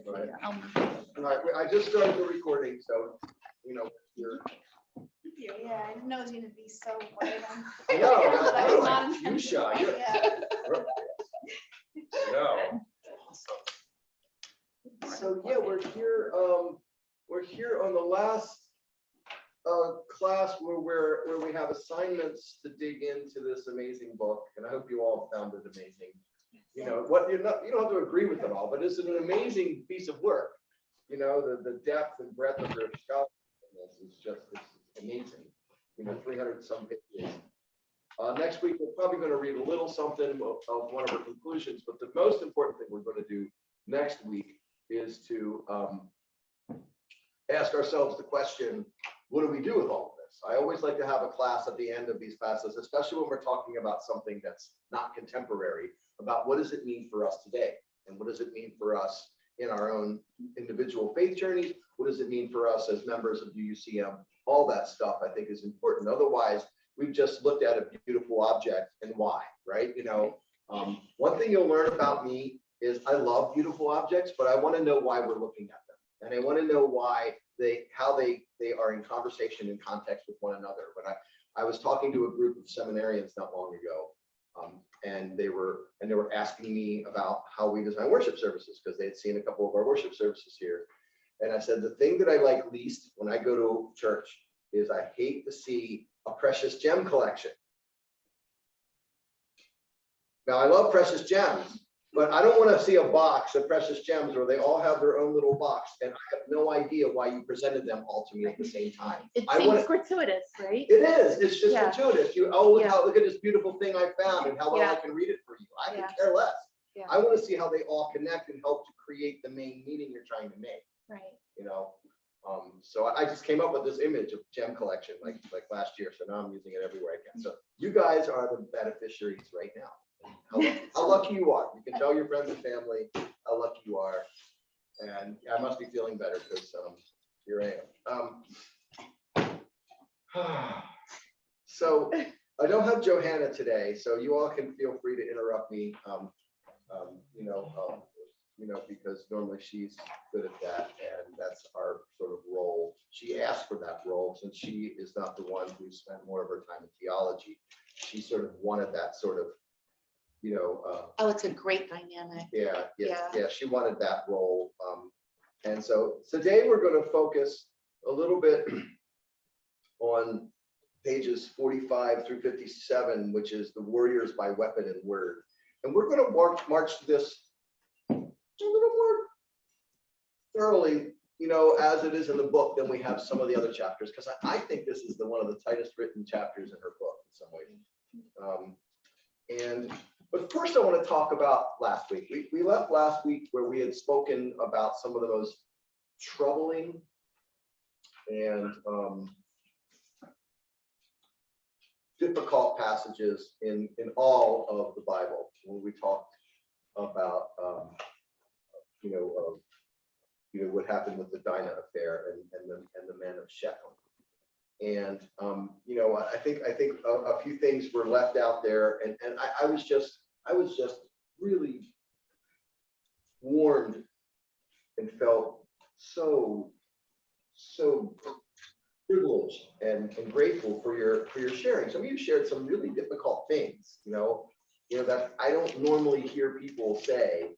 Right. Yeah. I just started the recording, so, you're. Yeah, I didn't know it was going to be so quiet. No, you shy. Yeah. No. So yeah, we're here. We're here on the last class where we have assignments to dig into this amazing book, and I hope you all found it amazing. You don't have to agree with it all, but it's an amazing piece of work. The depth and breadth of your scholarship in this is just amazing. 300 some pages. Next week, we're probably going to read a little something of one of our conclusions, but the most important thing we're going to do next week is to ask ourselves the question, what do we do with all of this? I always like to have a class at the end of these classes, especially when we're talking about something that's not contemporary, about what does it mean for us today? And what does it mean for us in our own individual faith journeys? What does it mean for us as members of UUCM? All that stuff I think is important. Otherwise, we've just looked at a beautiful object and why, right? One thing you'll learn about me is I love beautiful objects, but I want to know why we're looking at them. And I want to know how they are in conversation and context with one another. When I was talking to a group of seminarians not long ago, and they were asking me about how we design worship services because they had seen a couple of our worship services here. And I said, the thing that I like least when I go to church is I hate to see a precious gem collection. Now, I love precious gems, but I don't want to see a box of precious gems where they all have their own little box, and I have no idea why you presented them all to me at the same time. It seems gratuitous, right? It is. It's just gratuitous. Look at this beautiful thing I found and how well I can read it for you. I can care less. Yeah. I want to see how they all connect and help to create the main meaning you're trying to make. Right. So I just came up with this image of gem collection like last year. So now I'm using it everywhere I can. So you guys are the beneficiaries right now. How lucky you are. You can tell your friends and family how lucky you are. And I must be feeling better because here I am. So I don't have Johanna today, so you all can feel free to interrupt me. Because normally she's good at that, and that's our sort of role. She asked for that role since she is not the one who spent more of her time in theology. She sort of wanted that sort of, Oh, it's a great dynamic. Yeah. She wanted that role, and so today we're going to focus a little bit on pages 45 through 57, which is the warriors by weapon and word, and we're going to march this a little more thoroughly, as it is in the book than we have some of the other chapters, because I think this is one of the tightest written chapters in her book in some ways. But first I want to talk about last week. We left last week where we had spoken about some of the most troubling and difficult passages in all of the Bible when we talked about what happened with the Dinah affair and the men of Shechem. And I think a few things were left out there, and I was just really warmed and felt so privileged and grateful for your sharing. Some of you shared some really difficult things, that I don't normally hear people say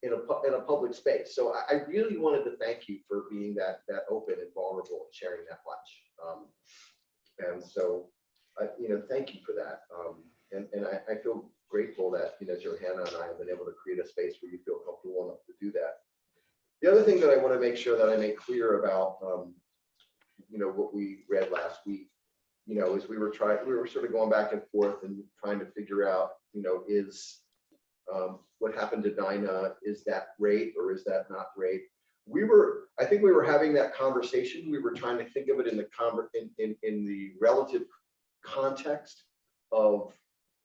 in a public space. So I really wanted to thank you for being that open and vulnerable and sharing that much. And so, thank you for that. And I feel grateful that, Johanna and I have been able to create a space where you feel comfortable enough to do that. The other thing that I want to make sure that I make clear about, what we read last week, is we were sort of going back and forth and trying to figure out, is what happened to Dinah, is that rape or is that not rape? I think we were having that conversation. We were trying to think of it in the relative context of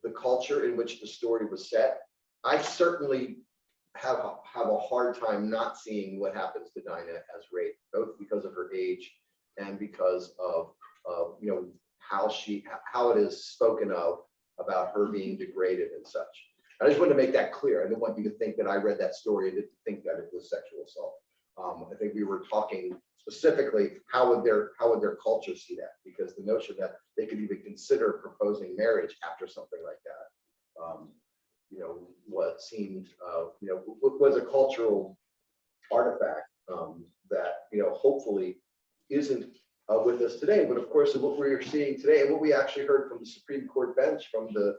the culture in which the story was set. I certainly have a hard time not seeing what happens to Dinah as rape, both because of her age and because of how it is spoken of about her being degraded and such. I just wanted to make that clear. I didn't want you to think that I read that story and didn't think that it was sexual assault. I think we were talking specifically how would their culture see that, because the notion that they could even consider proposing marriage after something like that, what seemed, was a cultural artifact that hopefully isn't with us today. But of course, what we're seeing today, and what we actually heard from the Supreme Court bench from the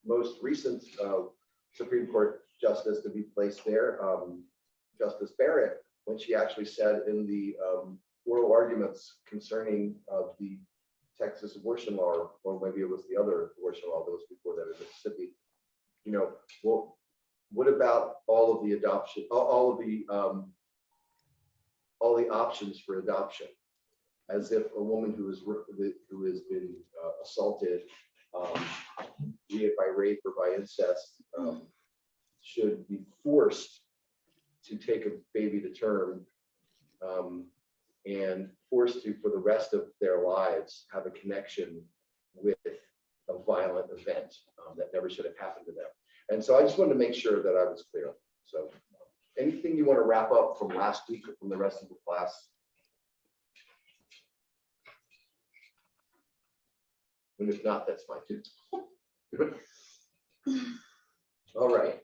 most recent Supreme Court justice to be placed there, Justice Barrett, when she actually said in the oral arguments concerning the Texas abortion law, or maybe it was the other abortion law that was before that in Mississippi, well, what about all of the adoption, all the options for adoption, as if a woman who has been assaulted, be it by rape or by incest, should be forced to take a baby to term, and forced to, for the rest of their lives, have a connection with a violent event that never should have happened to them. And so I just wanted to make sure that I was clear. So anything you want to wrap up from last week or from the rest of the class? And if not, that's fine too. All right,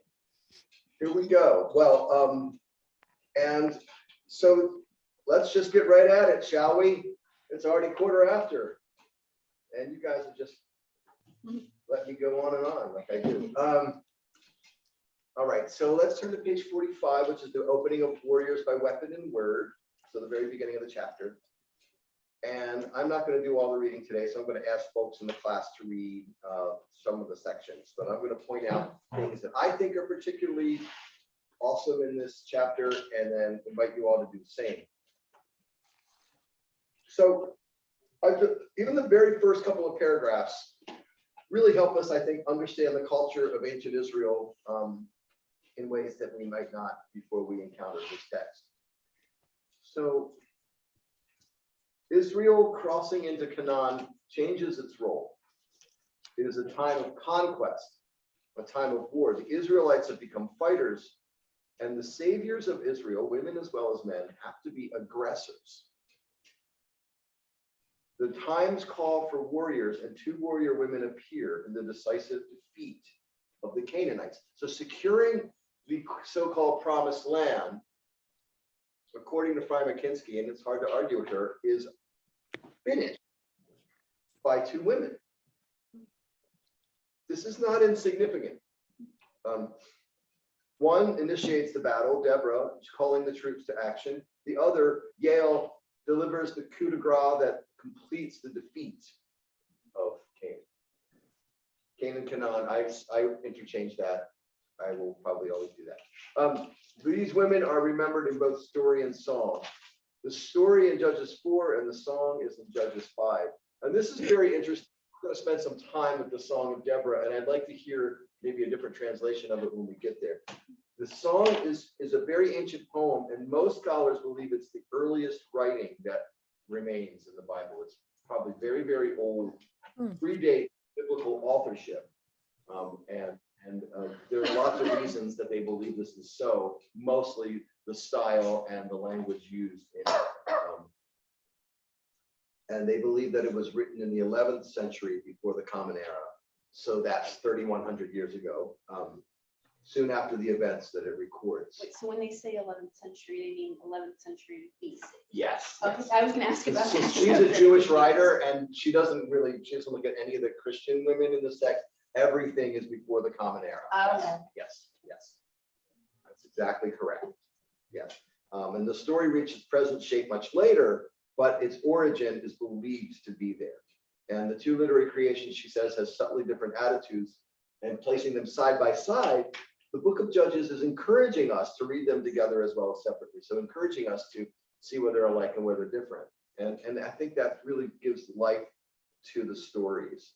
here we go. Well, and so let's just get right at it, shall we? It's already 1:15, and you guys are just let me go on and on like I do. All right, so let's turn to page 45, which is the opening of Warriors by Weapon and Word. So the very beginning of the chapter. And I'm not going to do all the reading today, so I'm going to ask folks in the class to read some of the sections. But I'm going to point out things that I think are particularly awesome in this chapter, and then invite you all to do the same. So even the very first couple of paragraphs really help us, I think, understand the culture of ancient Israel in ways that we might not before we encounter this text. So Israel crossing into Canaan changes its role. It is a time of conquest, a time of war. The Israelites have become fighters, and the saviors of Israel, women as well as men, have to be aggressors. The times call for warriors, and 2 warrior women appear in the decisive defeat of the Canaanites. So securing the so-called promised land, according to Fry McKinsky, and it's hard to argue with her, is finished by 2 women. This is not insignificant. One initiates the battle, Deborah, calling the troops to action. The other, Yale, delivers the coup de grace that completes the defeat of Canaan. Canaan, Canaan, I interchange that. I will probably always do that. These women are remembered in both story and song. The story in Judges 4 and the song is in Judges 5. And this is very interesting. I'm going to spend some time with the Song of Deborah, and I'd like to hear maybe a different translation of it when we get there. The song is a very ancient poem, and most scholars believe it's the earliest writing that remains in the Bible. It's probably very, very old, predate biblical authorship. And there are lots of reasons that they believe this is so, mostly the style and the language used in it. And they believe that it was written in the 11th century before the Common Era. So that's 3,100 years ago, soon after the events that it records. Wait, so when they say 11th century, they mean 11th century BC? Yes. Okay, I was going to ask about So that. she's a Jewish writer, and she doesn't look at any of the Christian women in this text. Everything is before the Common Era. Okay. Yes. That's exactly correct. Yes. And the story reaches present shape much later, but its origin is believed to be there. And the 2 literary creations, she says, has subtly different attitudes, and placing them side by side, the book of Judges is encouraging us to read them together as well as separately. So encouraging us to see where they're alike and where they're different. And I think that really gives life to the stories.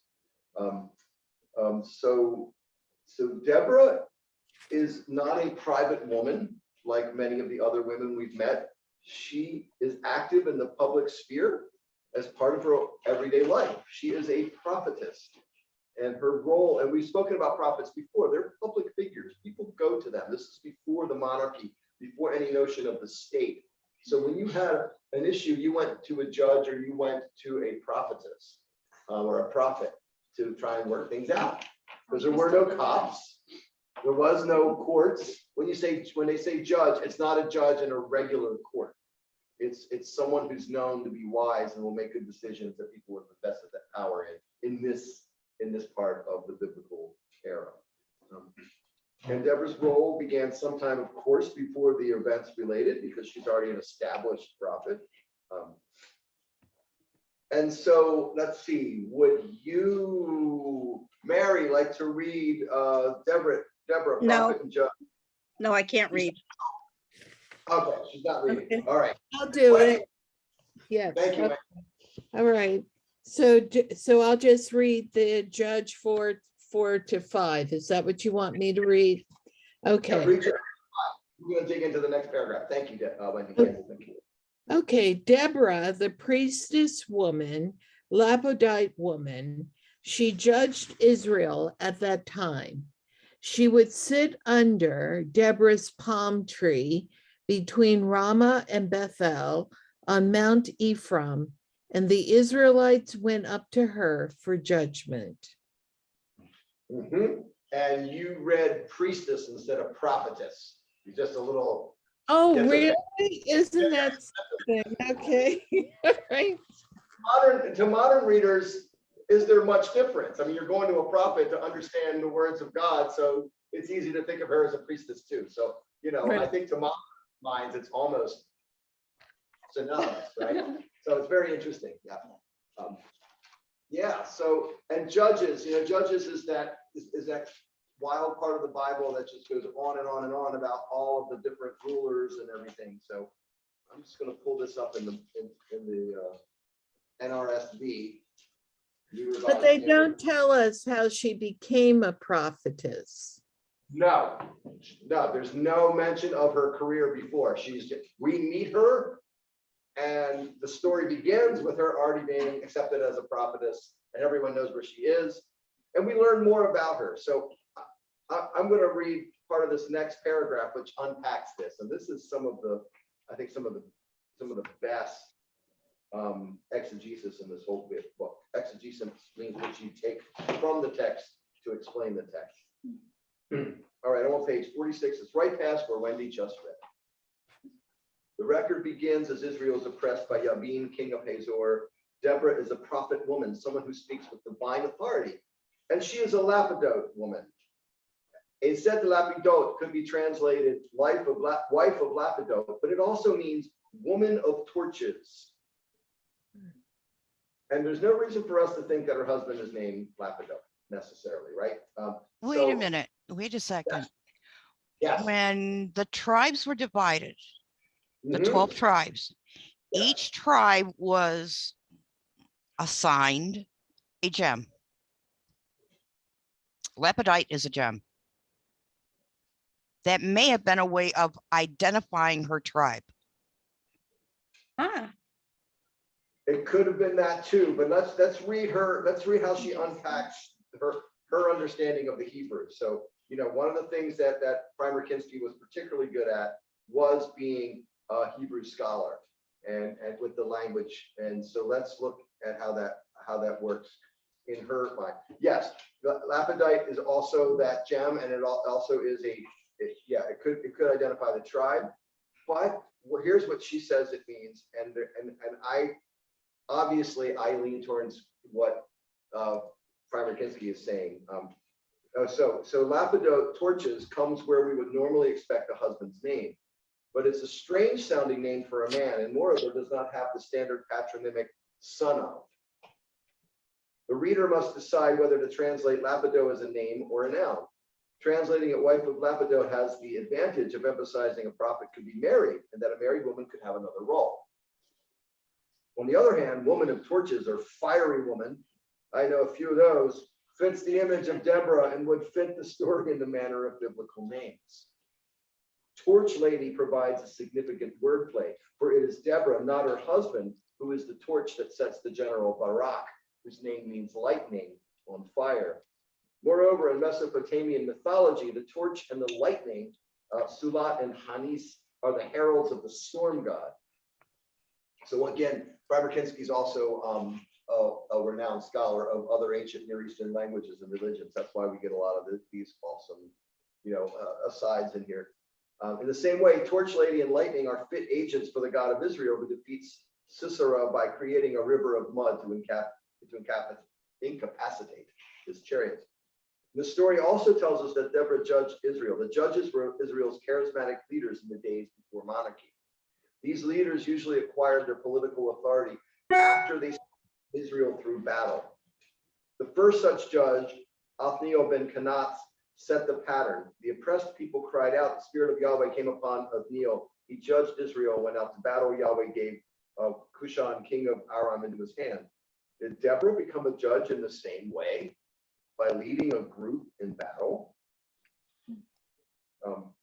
So Deborah is not a private woman like many of the other women we've met. She is active in the public sphere as part of her everyday life. She is a prophetess. And her role, and we've spoken about prophets before, they're public figures. People go to them. This is before the monarchy, before any notion of the state. So when you had an issue, you went to a judge or you went to a prophetess or a prophet to try and work things out. Because there were no cops, there was no courts. When they say judge, it's not a judge in a regular court. It's someone who's known to be wise and will make good decisions that people would have invested that power in this part of the biblical era. And Deborah's role began sometime, of course, before the events related, because she's already an established prophet. And so let's see, would you, Mary, like to read Deborah, No. prophet and judge? No, I can't read. Okay, she's not reading. Okay. All right. I'll do Wendy, it. Yes. Thank you. okay. All right. So I'll just read the judge 4 to 5. Is that what you want me to read? Yeah, Okay. read your- We're going to dig into the next paragraph. Thank you, Wendy. Thank you. Okay. Deborah, the priestess woman, Lapodite woman, she judged Israel at that time. She would sit under Deborah's palm tree between Ramah and Bethel on Mount Ephraim, and the Israelites went up to her for judgment. Mhm. And you read priestess instead of prophetess. You're just a little. Oh, Yes, okay. really? Isn't that something? Okay. All right. To modern readers, is there much difference? I mean, you're going to a prophet to understand the words of God, so it's easy to think of her as a priestess too. So, I Right. think to modern minds, it's almost synonymous, right? So it's very interesting. Yeah. So, and judges, judges is that wild part of the Bible that just goes on and on and on about all of the different rulers and everything. So I'm just going to pull this up in the NRSV. But they don't tell us how she became a prophetess. No, there's no mention of her career before. We meet her, and the story begins with her already being accepted as a prophetess, and everyone knows where she is, and we learn more about her. So I'm going to read part of this next paragraph, which unpacks this, and this is some of the best exegesis in this whole book. Exegesis means what you take from the text to explain the text. All right, I'm on page 46. It's right past where Wendy just read. The record begins as Israel is oppressed by Yabin, king of Hazor. Deborah is a prophet woman, someone who speaks with divine authority, and she is a Lapidot woman. It said the Lapidot could be translated wife of Lapidot, but it also means woman of torches. And there's no reason for us to think that her husband is named Lapidot necessarily, right? Wait a minute. Wait a second. Yes. When the tribes were divided, the Mhm. 12 tribes, Yeah. each tribe was assigned a gem. Lepidite is a gem. That may have been a way of identifying her tribe. Ah, It could have been that too, but let's read her. Let's read how she unpacks her understanding of the Hebrew. So, one of the things that Primer Kinsky was particularly good at was being a Hebrew scholar and with the language. And so let's look at how that works in her mind. Yes, Lapidite is also that gem, and it also is it could identify the tribe. But here's what she says it means, and I obviously lean towards what Primer Kinsky is saying. So Lapidot torches comes where we would normally expect a husband's name, but it's a strange sounding name for a man, and moreover does not have the standard patronymic son of. The reader must decide whether to translate Lapidot as a name or a noun. Translating it wife of Lapidot has the advantage of emphasizing a prophet could be married and that a married woman could have another role. On the other hand, woman of torches or fiery woman, I know a few of those, fits the image of Deborah and would fit the story in the manner of biblical names. Torch lady provides a significant wordplay, for it is Deborah, not her husband, who is the torch that sets the general Barak, whose name means lightning, on fire. Moreover, in Mesopotamian mythology, the torch and the lightning, Sulat and Hanis, are the heralds of the storm god. So again, Frymer-Kinski is also a renowned scholar of other ancient Near Eastern languages and religions. That's why we get a lot of these awesome, asides in here. In the same way, Torch Lady and Lightning are fit agents for the God of Israel, who defeats Sisera by creating a river of mud to incapacitate his chariots. The story also tells us that Deborah judged Israel. The judges were Israel's charismatic leaders in the days before monarchy. These leaders usually acquired their political authority after they Israel through battle. The first such judge, Othniel ben Kenaz, set the pattern. The oppressed people cried out. The Spirit of Yahweh came upon Othniel. He judged Israel, went out to battle. Yahweh gave Cushan, king of Aram, into his hand. Did Deborah become a judge in the same way, by leading a group in battle?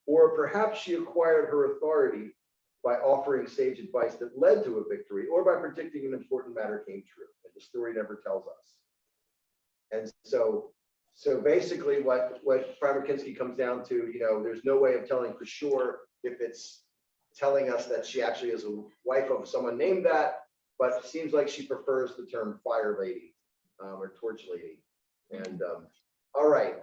Or perhaps she acquired her authority by offering sage advice that led to a victory, or by predicting an important matter came true. And the story never tells us. And so basically what Frymer-Kinski comes down to, there's no way of telling for sure if it's telling us that she actually is a wife of someone named that, but it seems like she prefers the term fire lady or torch lady. And all right.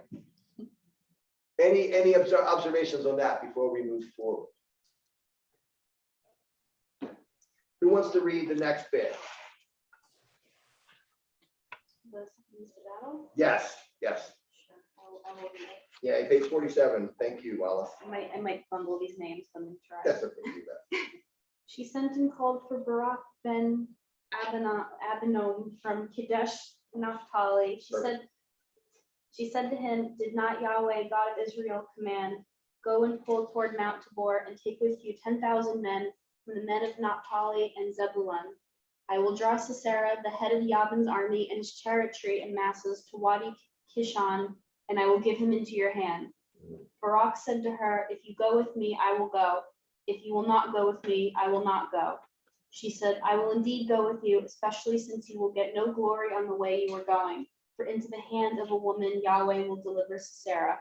Any observations on that before we move forward? Who wants to read the next bit? Yes. I will read it. Yeah, page 47. Thank you, Wallace. I might fumble these names, let me try. That's okay. Do that. She sent and called for Barak ben Abinom from Kadesh Naphtali. She said to him, did not Yahweh, God of Israel, command, go and pull toward Mount Tabor and take with you 10,000 men from the men of Naphtali and Zebulun. I will draw Sisera, the head of Yabin's army, and his chariotry and masses to Wadi Kishon, and I will give him into your hand. Barak said to her, if you go with me, I will go. If you will not go with me, I will not go. She said, I will indeed go with you, especially since you will get no glory on the way you are going. For into the hand of a woman, Yahweh will deliver Sisera.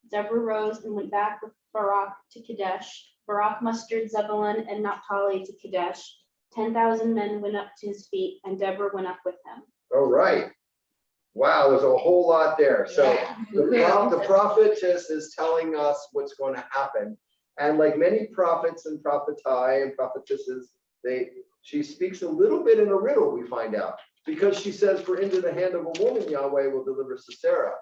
Deborah rose and went back with Barak to Kadesh. Barak mustered Zebulun and Naphtali to Kadesh. 10,000 men went up to his feet, and Deborah went up with him. All right. Wow, there's a whole lot there. So the prophetess is telling us what's going to happen. And like many prophets and prophetai and prophetesses, she speaks a little bit in a riddle, we find out. Because she says, for into the hand of a woman, Yahweh will deliver Sisera.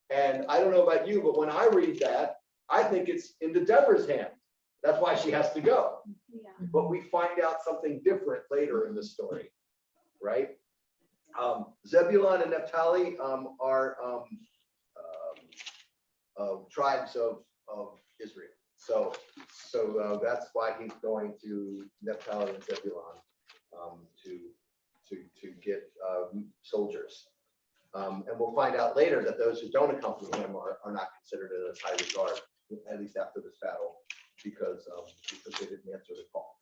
And I don't know about you, but when I read that, I think it's into Deborah's hand. That's why she has to go. Yeah. But we find out something different later in the story, right? Zebulun and Naphtali are tribes of Israel. So that's why he's going to Naphtali and Zebulun to get soldiers. And we'll find out later that those who don't accompany him are not considered in as high regard, at least after this battle, because they didn't answer the call.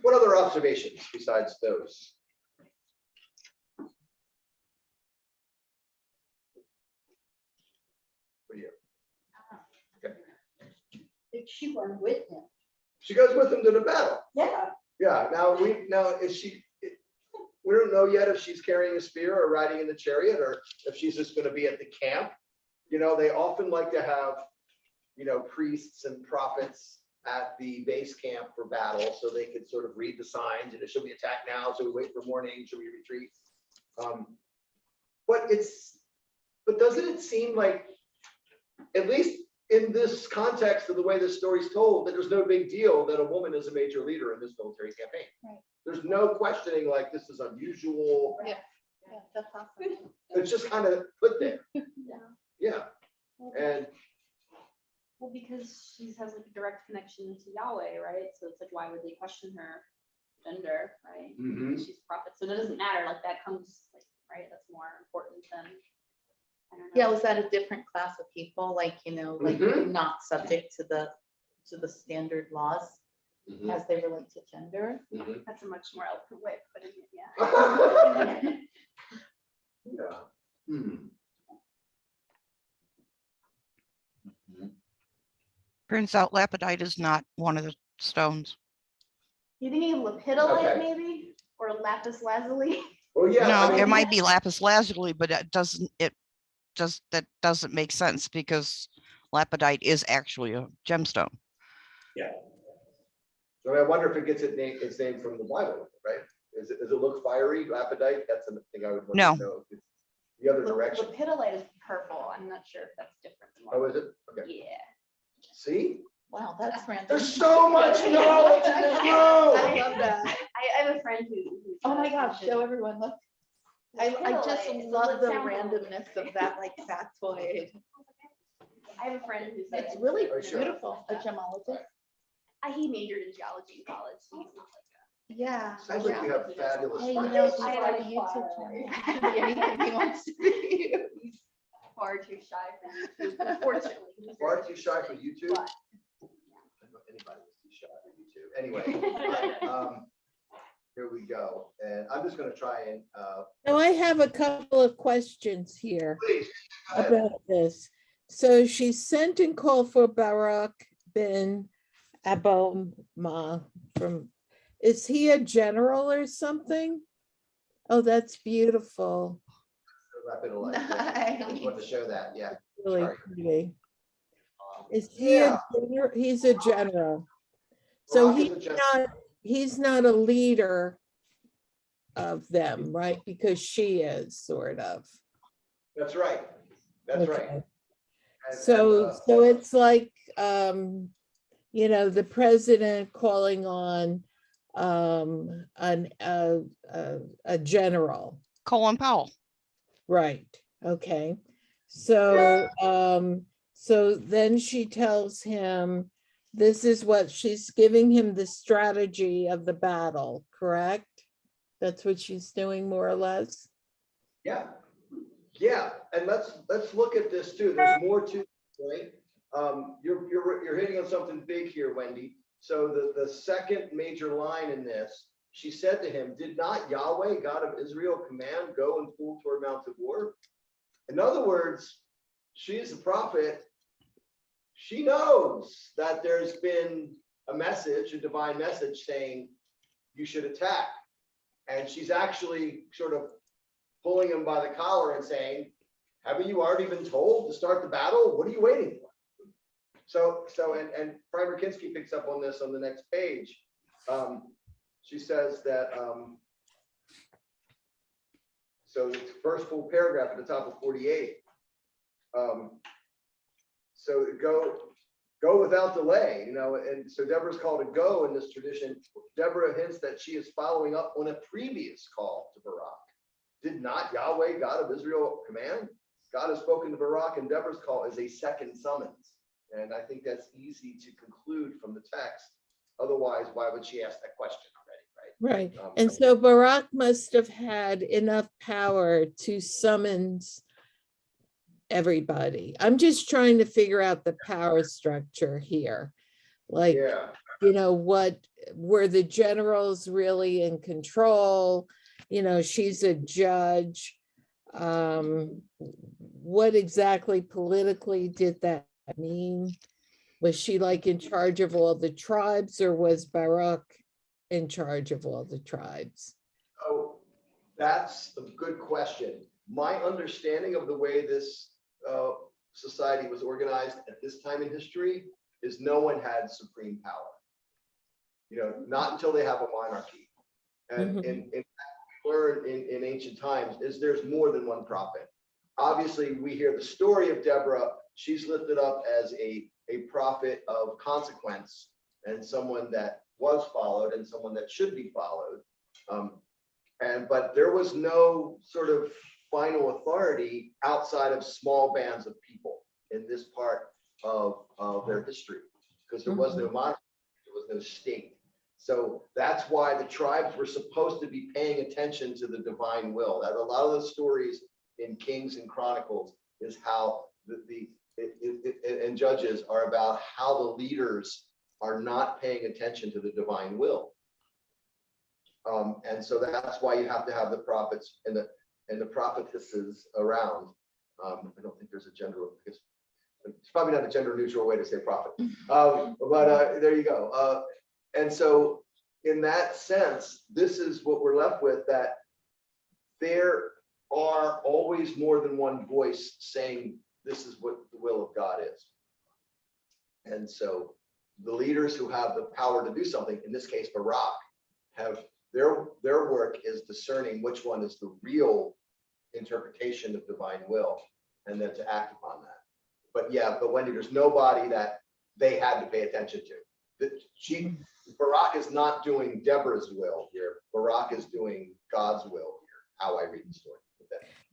What other observations besides those? For you. Okay. She went with him. She goes with him to the battle. Yeah. Yeah. Now is she? We don't know yet if she's carrying a spear or riding in the chariot, or if she's just going to be at the camp. They often like to have, priests and prophets at the base camp for battle, so they could sort of read the signs. Should we attack now? Should we wait for morning? Should we retreat? But doesn't it seem like, at least in this context of the way this story's told, that there's no big deal that a woman is a major leader in this military campaign? Right. There's no questioning like this is unusual. Yeah, that's awesome. It's just kind of put there. Yeah. Yeah. And Well, because she has like a direct connection to Yahweh, right? So it's like, why would they question her gender, right? Mhm. She's a prophet, so it doesn't matter. Like that comes, like, right? That's more important than. I don't know. Yeah, was that a different class of people? Like, Mhm. not subject to the standard laws Mhm. as they relate to gender? Mhm. That's a much more eloquent way of putting it. Yeah. Yeah. Hmm. Turns out lapidite is not one of the stones. You thinking of lepidolite Okay. maybe, or lapis lazuli? Well, yeah. No, I mean, it might be lapis lazuli, but that doesn't make sense because lapidite is actually a gemstone. So I wonder if it gets its name from the Bible, right? Does it look fiery, lapidite? That's the thing I would want No. to know. It's the other direction. Lepidolite is purple. I'm not sure if that's different. than Oh, what- is it? Okay. Yeah. See? Wow, that's random. There's so much knowledge in this room. I love that. I have a friend who. Oh my gosh, show everyone, look. I just Lepidolite, love the sound randomness of that, like factoid. I have a friend who's. It's really Oh, sure. beautiful, a gemologist. He majored in geology in college. So he's not Yeah. Sounds like you have fabulous Hey, you friends. know, I he's got a have YouTube channel. fire. He can be anything he wants to be. he's far too shy for YouTube, unfortunately. He's Far very too shy for YouTube? But- I don't know anybody was too shy for YouTube. Anyway, here we go. And I'm just going to try and, Now I have a couple of questions here please, go ahead. about this. So she sent and called for Barak ben Aboma from, is he a general or something? Oh, that's beautiful. Wrap it alive. I just Nice. wanted to show that, yeah. Really Sorry. pretty. Is he Yeah. he's a general. So Barak is a general. he's not a leader of them, right? Because she is sort of. That's right. That's right. Okay. And- So, and, so it's like, the president calling on a general, Colin Powell. right? Okay. So, so then she tells him, this is what she's giving him, the strategy of the battle, correct? That's what she's doing more or less? Yeah, yeah, and let's look at this too. There's more to it, right? You're hitting on something big here, Wendy. So the second major line in this, she said to him, "Did not Yahweh, God of Israel, command go and pull toward Mount Tabor?" In other words, she's a prophet. She knows that there's been a message, a divine message saying you should attack. And she's actually sort of pulling him by the collar and saying, haven't you already been told to start the battle? What are you waiting for? And Primer Kinski picks up on this on the next page. She says that, so the first full paragraph at the top of 48. So go without delay, and so Deborah's call to go in this tradition. Deborah hints that she is following up on a previous call to Barak. Did not Yahweh, God of Israel, command? God has spoken to Barak, and Deborah's call is a second summons. And I think that's easy to conclude from the text. Otherwise, why would she ask that question already, right? Right. And so Barak must have had enough power to summons everybody. I'm just trying to figure out the power structure here. Like, Yeah, what were the generals really in control? She's a judge. What exactly politically did that mean? Was she like in charge of all the tribes, or was Barak in charge of all the tribes? oh, that's a good question. My understanding of the way this society was organized at this time in history is no one had supreme power. Not until they have a monarchy. And in learn in ancient times is there's more than one prophet. Obviously, we hear the story of Deborah. She's lifted up as a prophet of consequence and someone that was followed and someone that should be followed. But there was no sort of final authority outside of small bands of people in this part of their history, because there was no monarchy, there was no state. So that's why the tribes were supposed to be paying attention to the divine will. That a lot of the stories in Kings and Chronicles is how and Judges are about how the leaders are not paying attention to the divine will. And so that's why you have to have the prophets and and the prophetesses around. I don't think there's a gender, it's probably not a gender neutral way to say prophet. But there you go. And so in that sense, this is what we're left with, that there are always more than one voice saying this is what the will of God is. And so the leaders who have the power to do something, in this case Barak, have their work is discerning which one is the real interpretation of divine will, and then to act upon that. But yeah, but Wendy, there's nobody that they had to pay attention to. Barak is not doing Deborah's will here. Barak is doing God's will here, how I read the story.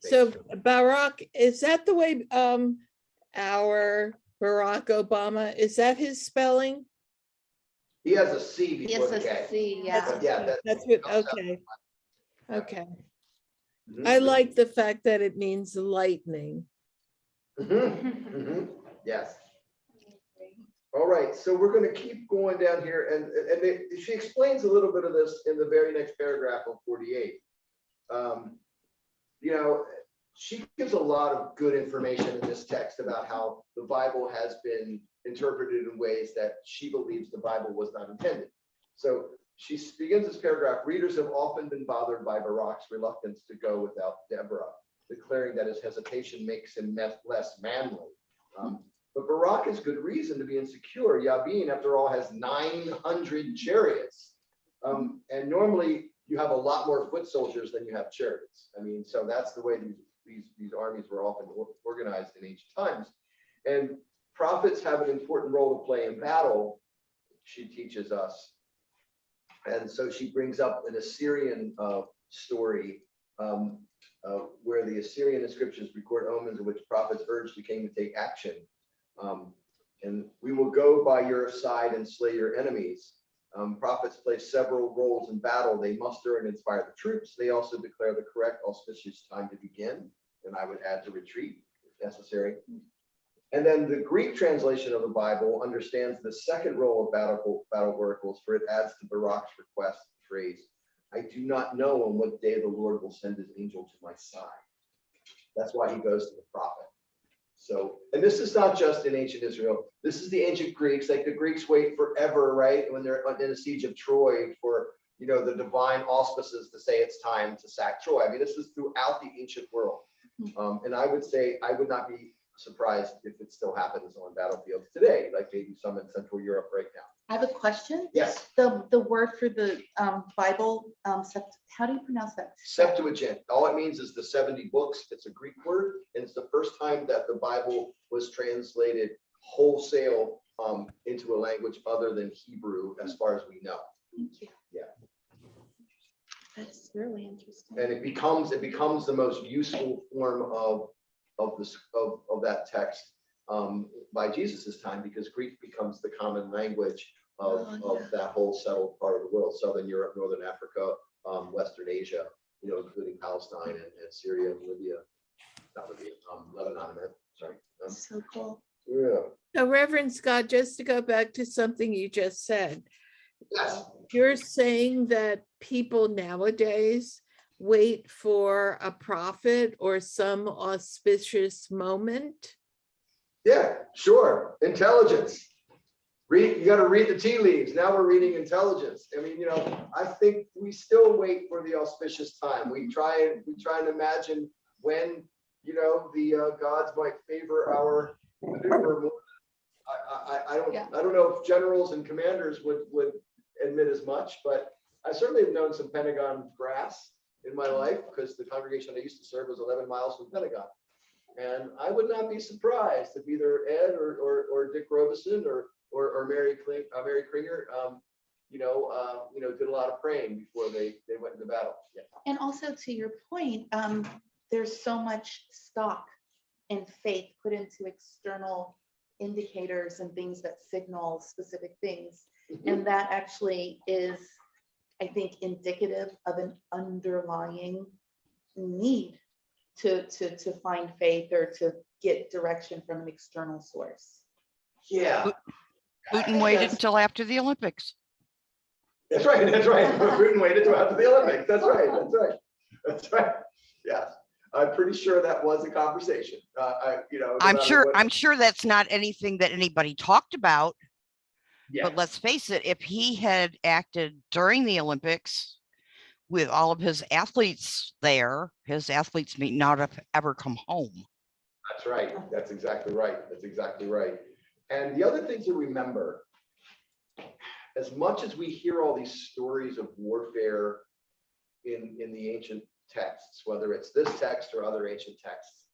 So Barak, is that the way our Barack Obama, is that his spelling? He has a C He before has the a K. C, yeah. But yeah, That's what, okay. Okay. Mhm. I like the fact that it means lightning. Yes. All right, so we're going to keep going down here, and she explains a little bit of this in the very next paragraph of 48. You know, she gives a lot of good information in this text about how the Bible has been interpreted in ways that she believes the Bible was not intended. So she begins this paragraph: readers have often been bothered by Barak's reluctance to go without Deborah, declaring that his hesitation makes him less manly. But Barak has good reason to be insecure. Yabin, after all, has 900 chariots. And normally you have a lot more foot soldiers than you have chariots. I mean, so that's the way these armies were often organized in ancient times. And prophets have an important role to play in battle, she teaches us. And so she brings up an Assyrian story where the Assyrian inscriptions record omens in which prophets urged the king to take action. And we will go by your side and slay your enemies. Prophets play several roles in battle. They muster and inspire the troops. They also declare the correct auspicious time to begin. And I would add to retreat if necessary. And then the Greek translation of the Bible understands the second role of battle oracles, for it adds to Barak's request the phrase, I do not know on what day the Lord will send his angel to my side. That's why he goes to the prophet. So, and this is not just in ancient Israel. This is the ancient Greeks. Like the Greeks wait forever, right? When they're in a siege of Troy for, you know, the divine auspices to say it's time to sack Troy. I mean, this is throughout the ancient world. And I would say, I would not be surprised if it still happens on battlefields today, like they do some in Central Europe right now. I have a question. Yes. The word for the Bible, how do you pronounce that? Septuagint. All it means is the 70 books. It's a Greek word, and it's the first time that the Bible was translated wholesale into a language other than Hebrew, as far as we know. Thank you. Yeah. That's really interesting. And it becomes the most useful form of that text by Jesus's time, because Greek becomes the common language of that whole settled part of the world: Southern Europe, Northern Africa, Western Asia, you know, including Palestine and Syria and Libya, not Libya, Lebanon. Sorry. So cool. Yeah. So Reverend Scott, just to go back to something you just said, Yes. you're saying that people nowadays wait for a prophet or some auspicious moment? Yeah, sure. Intelligence. You got to read the tea leaves. Now we're reading intelligence. I mean, you know, I think we still wait for the auspicious time. We try and imagine when, you know, the gods might favor our maneuver more. I don't know if generals and commanders would admit as much, but I certainly have known some Pentagon brass in my life, because the congregation I used to serve was 11 miles from the Pentagon. And I would not be surprised if either Ed or Dick Robeson or Mary Kringer, did a lot of praying before they went into battle. Yeah. And also to your point, there's so much stock and faith put into external indicators and things that signal specific things. And that actually is, I think, indicative of an underlying need to find faith or to get direction from an external source. Yeah. Putin waited until after the Olympics. That's right. Putin waited until after the Olympics. That's right. Yes. I'm pretty sure that was a conversation. No matter I'm sure that's not anything that anybody talked about, Yeah. but let's face it, if he had acted during the Olympics with all of his athletes there, his athletes may not have ever come home. That's right. That's exactly right. That's exactly right. And the other thing to remember, as much as we hear all these stories of warfare in the ancient texts, whether it's this text or other ancient texts,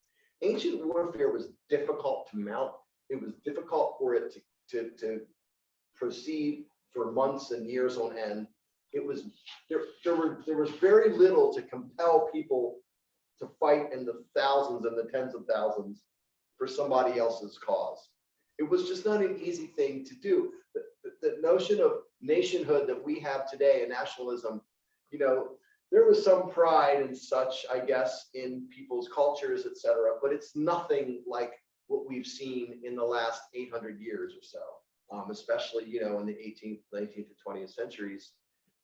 ancient warfare was difficult to mount. It was difficult for it to proceed for months and years on end. It was there was very little to compel people to fight in the thousands and the tens of thousands for somebody else's cause. It was just not an easy thing to do. The notion of nationhood that we have today and nationalism, there was some pride and such, I guess, in people's cultures, etc. But it's nothing like what we've seen in the last 800 years or so, especially, in the 18th, 19th, and 20th centuries.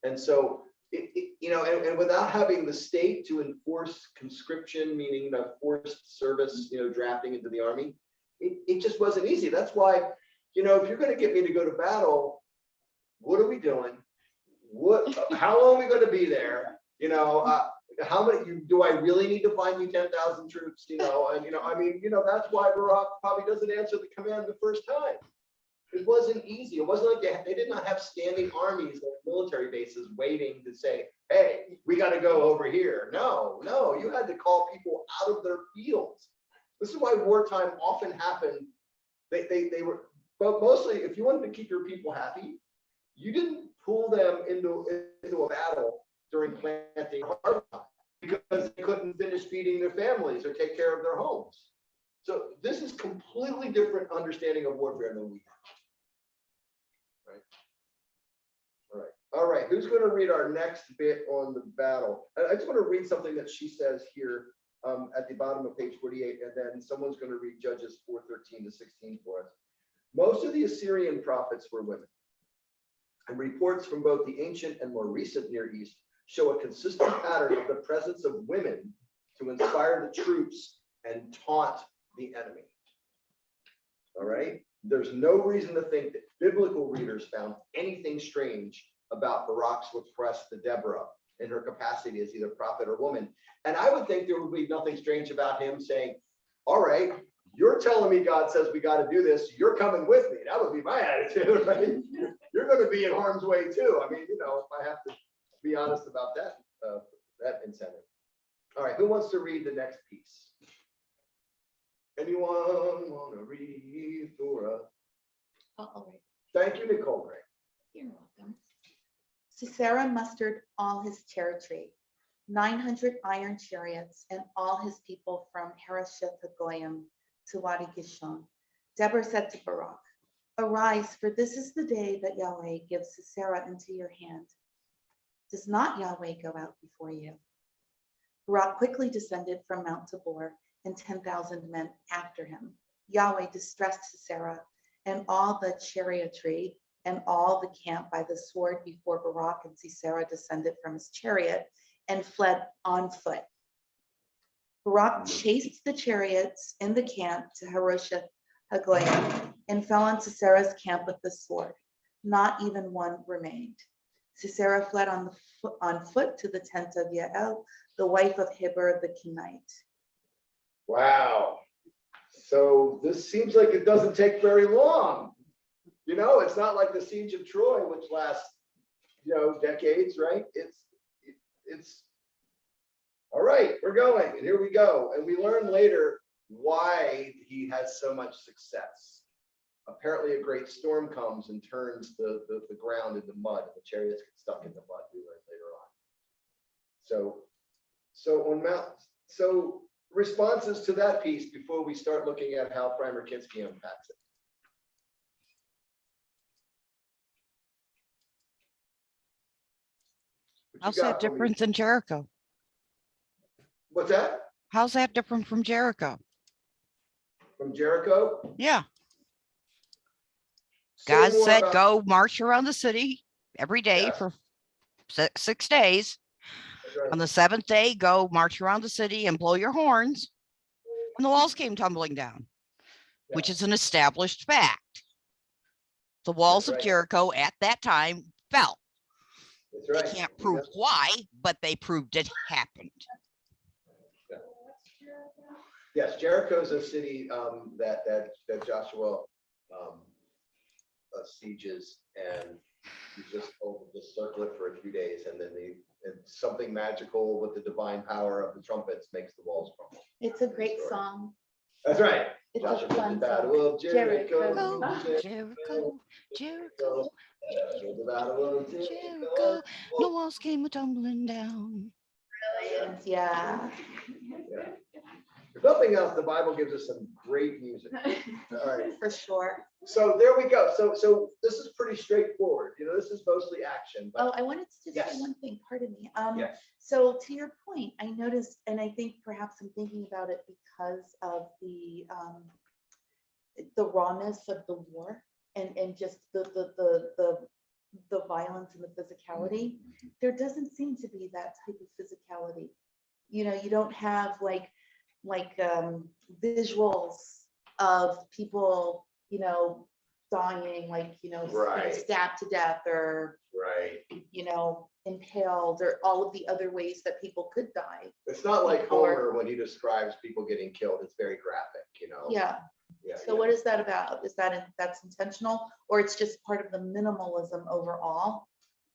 And so, and without having the state to enforce conscription, meaning the forced service, drafting into the army, it just wasn't easy. That's why, if you're going to get me to go to battle, what are we doing? How long are we going to be there? How many do I really need to find me 10,000 troops? That's why Barak probably doesn't answer the command the first time. It wasn't easy. It wasn't like they did not have standing armies like military bases waiting to say, hey, we got to go over here. No, you had to call people out of their fields. This is why wartime often happened. They were, but mostly if you wanted to keep your people happy, you didn't pull them into a battle during planting harvest time because they couldn't finish feeding their families or take care of their homes. So this is completely different understanding of warfare than we have. Right. All right. Who's going to read our next bit on the battle? I just want to read something that she says here at the bottom of page 48, and then someone's going to read Judges 4:13 to 16 for us. Most of the Assyrian prophets were women, and reports from both the ancient and more recent Near East show a consistent pattern of the presence of women to inspire the troops and taunt the enemy. All right. There's no reason to think that biblical readers found anything strange about Barak's request to Deborah in her capacity as either prophet or woman. And I would think there would be nothing strange about him saying, all right, you're telling me God says we got to do this. You're coming with me. That would be my attitude. Right? You're going to be in harm's way too. I mean, if I have to be honest about that incentive. All right, who wants to read the next piece? Anyone want to read, Dora? I'll read. Thank you, Nicole Gray. You're welcome. Sisera mustered all his territory, 900 iron chariots, and all his people from Harosheth Hagoyim to Wadi Gishon. Deborah said to Barak, arise, for this is the day that Yahweh gives Sisera into your hand. Does not Yahweh go out before you? Barak quickly descended from Mount Tabor, and 10,000 men after him. Yahweh distressed Sisera and all the chariotry and all the camp by the sword before Barak and Sisera descended from his chariot and fled on foot. Barak chased the chariots in the camp to Harosheth Hagoyim and fell on Sisera's camp with the sword. Not even one remained. Sisera fled on foot to the tent of Yael, the wife of Heber the Kenite. Wow. So this seems like it doesn't take very long. It's not like the siege of Troy, which lasts, decades, right? It's all right, we're going, and here we go. And we learn later why he has so much success. Apparently a great storm comes and turns the ground into mud, and the chariots get stuck in the mud, we learn later on. So responses to that piece before we start looking at how Primer Kinski unpacks it. How's that different than Jericho? What's that? How's that different from Jericho? From Jericho? Yeah. Say God more said, about- go march around the city every day Yes. for 6 days. right. On the seventh day, go march around the city and blow your horns. And the walls came tumbling down, which is an established fact. The walls That's of right. Jericho at that time fell. That's They right. can't You prove know? why, but they proved it happened. Yes, Jericho is a city that Joshua sieges, and you just circle it for a few days, and then and something magical with the divine power of the trumpets makes the walls crumble. It's a great Story. song. That's right. It's Joshua a did the fun battle song. of Jericho. Jericho. Jericho, Jericho, The battle of Jericho. The walls came tumbling down. Brilliant, yeah. Yeah. If nothing else, the Bible gives us some great music. All right. For sure. So there we go. So this is pretty straightforward. You know, this is mostly action. Oh, But I wanted to just Yes. say one thing, pardon me. yes. So to your point, I noticed, and I think perhaps I'm thinking about it because of the rawness of the war and just the violence and the physicality. There doesn't seem to be that type of physicality. You know, you don't have like visuals of people, you know, dying, like, you know, Right. stabbed to death or, Right. you know, impaled or all of the other ways that people could die. It's not like Or- Homer when he describes people getting killed. It's very graphic, you know? Yeah. Yeah. So what is that about? Is that's intentional, or it's just part of the minimalism overall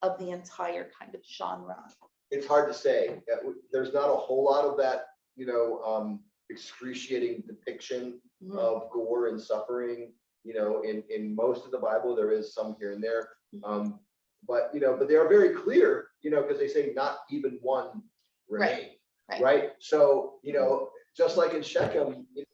of the entire kind of genre? It's hard to say. There's not a whole lot of that, you know, excruciating depiction Mhm. of gore and suffering. You know, in most of the Bible, there is some here and there. But, you know, but they are very clear, you know, because they say not even one remain, right. right? So, you know, just like in Shechem, the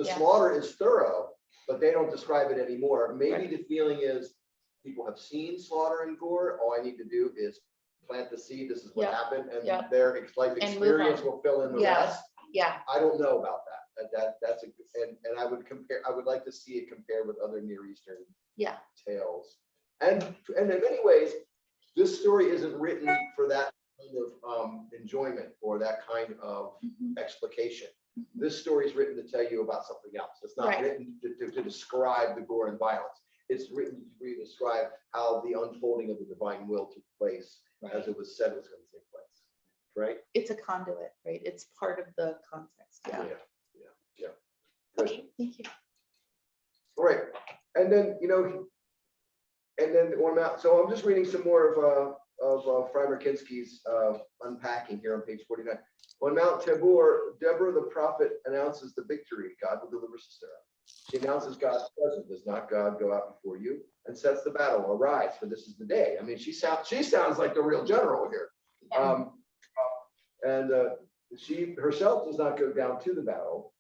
Yeah. slaughter is thorough, but they don't describe it anymore. Maybe Right. the feeling is people have seen slaughter and gore. All I need to do is plant the seed. This is what Yeah. happened, and Yeah. their life And move experience on. will fill in the Yeah. rest. Yeah, I don't know about that. That's and I would compare. I would like to see it compared with other Near Eastern yeah, tales. And in many ways, this story isn't written for that kind of enjoyment or that kind of Mhm. explication. This story is written to tell you about something else. It's not Right. written to describe the gore and violence. It's written to describe how the unfolding of the divine will took place as it was said was going to take place. Right? it's a conduit, right? It's part of the context, yeah. Good. Okay, thank you. All right. And then, you know, so I'm just reading some more of Freimer Kinski's unpacking here on page 49. On Mount Tabor, Deborah the prophet announces the victory. God will deliver Sisera. She announces God's presence. Does not God go out before you? And sets the battle. Arise, for this is the day. I mean, she sounds like the real general here. Yeah. She herself does not go down to the battle.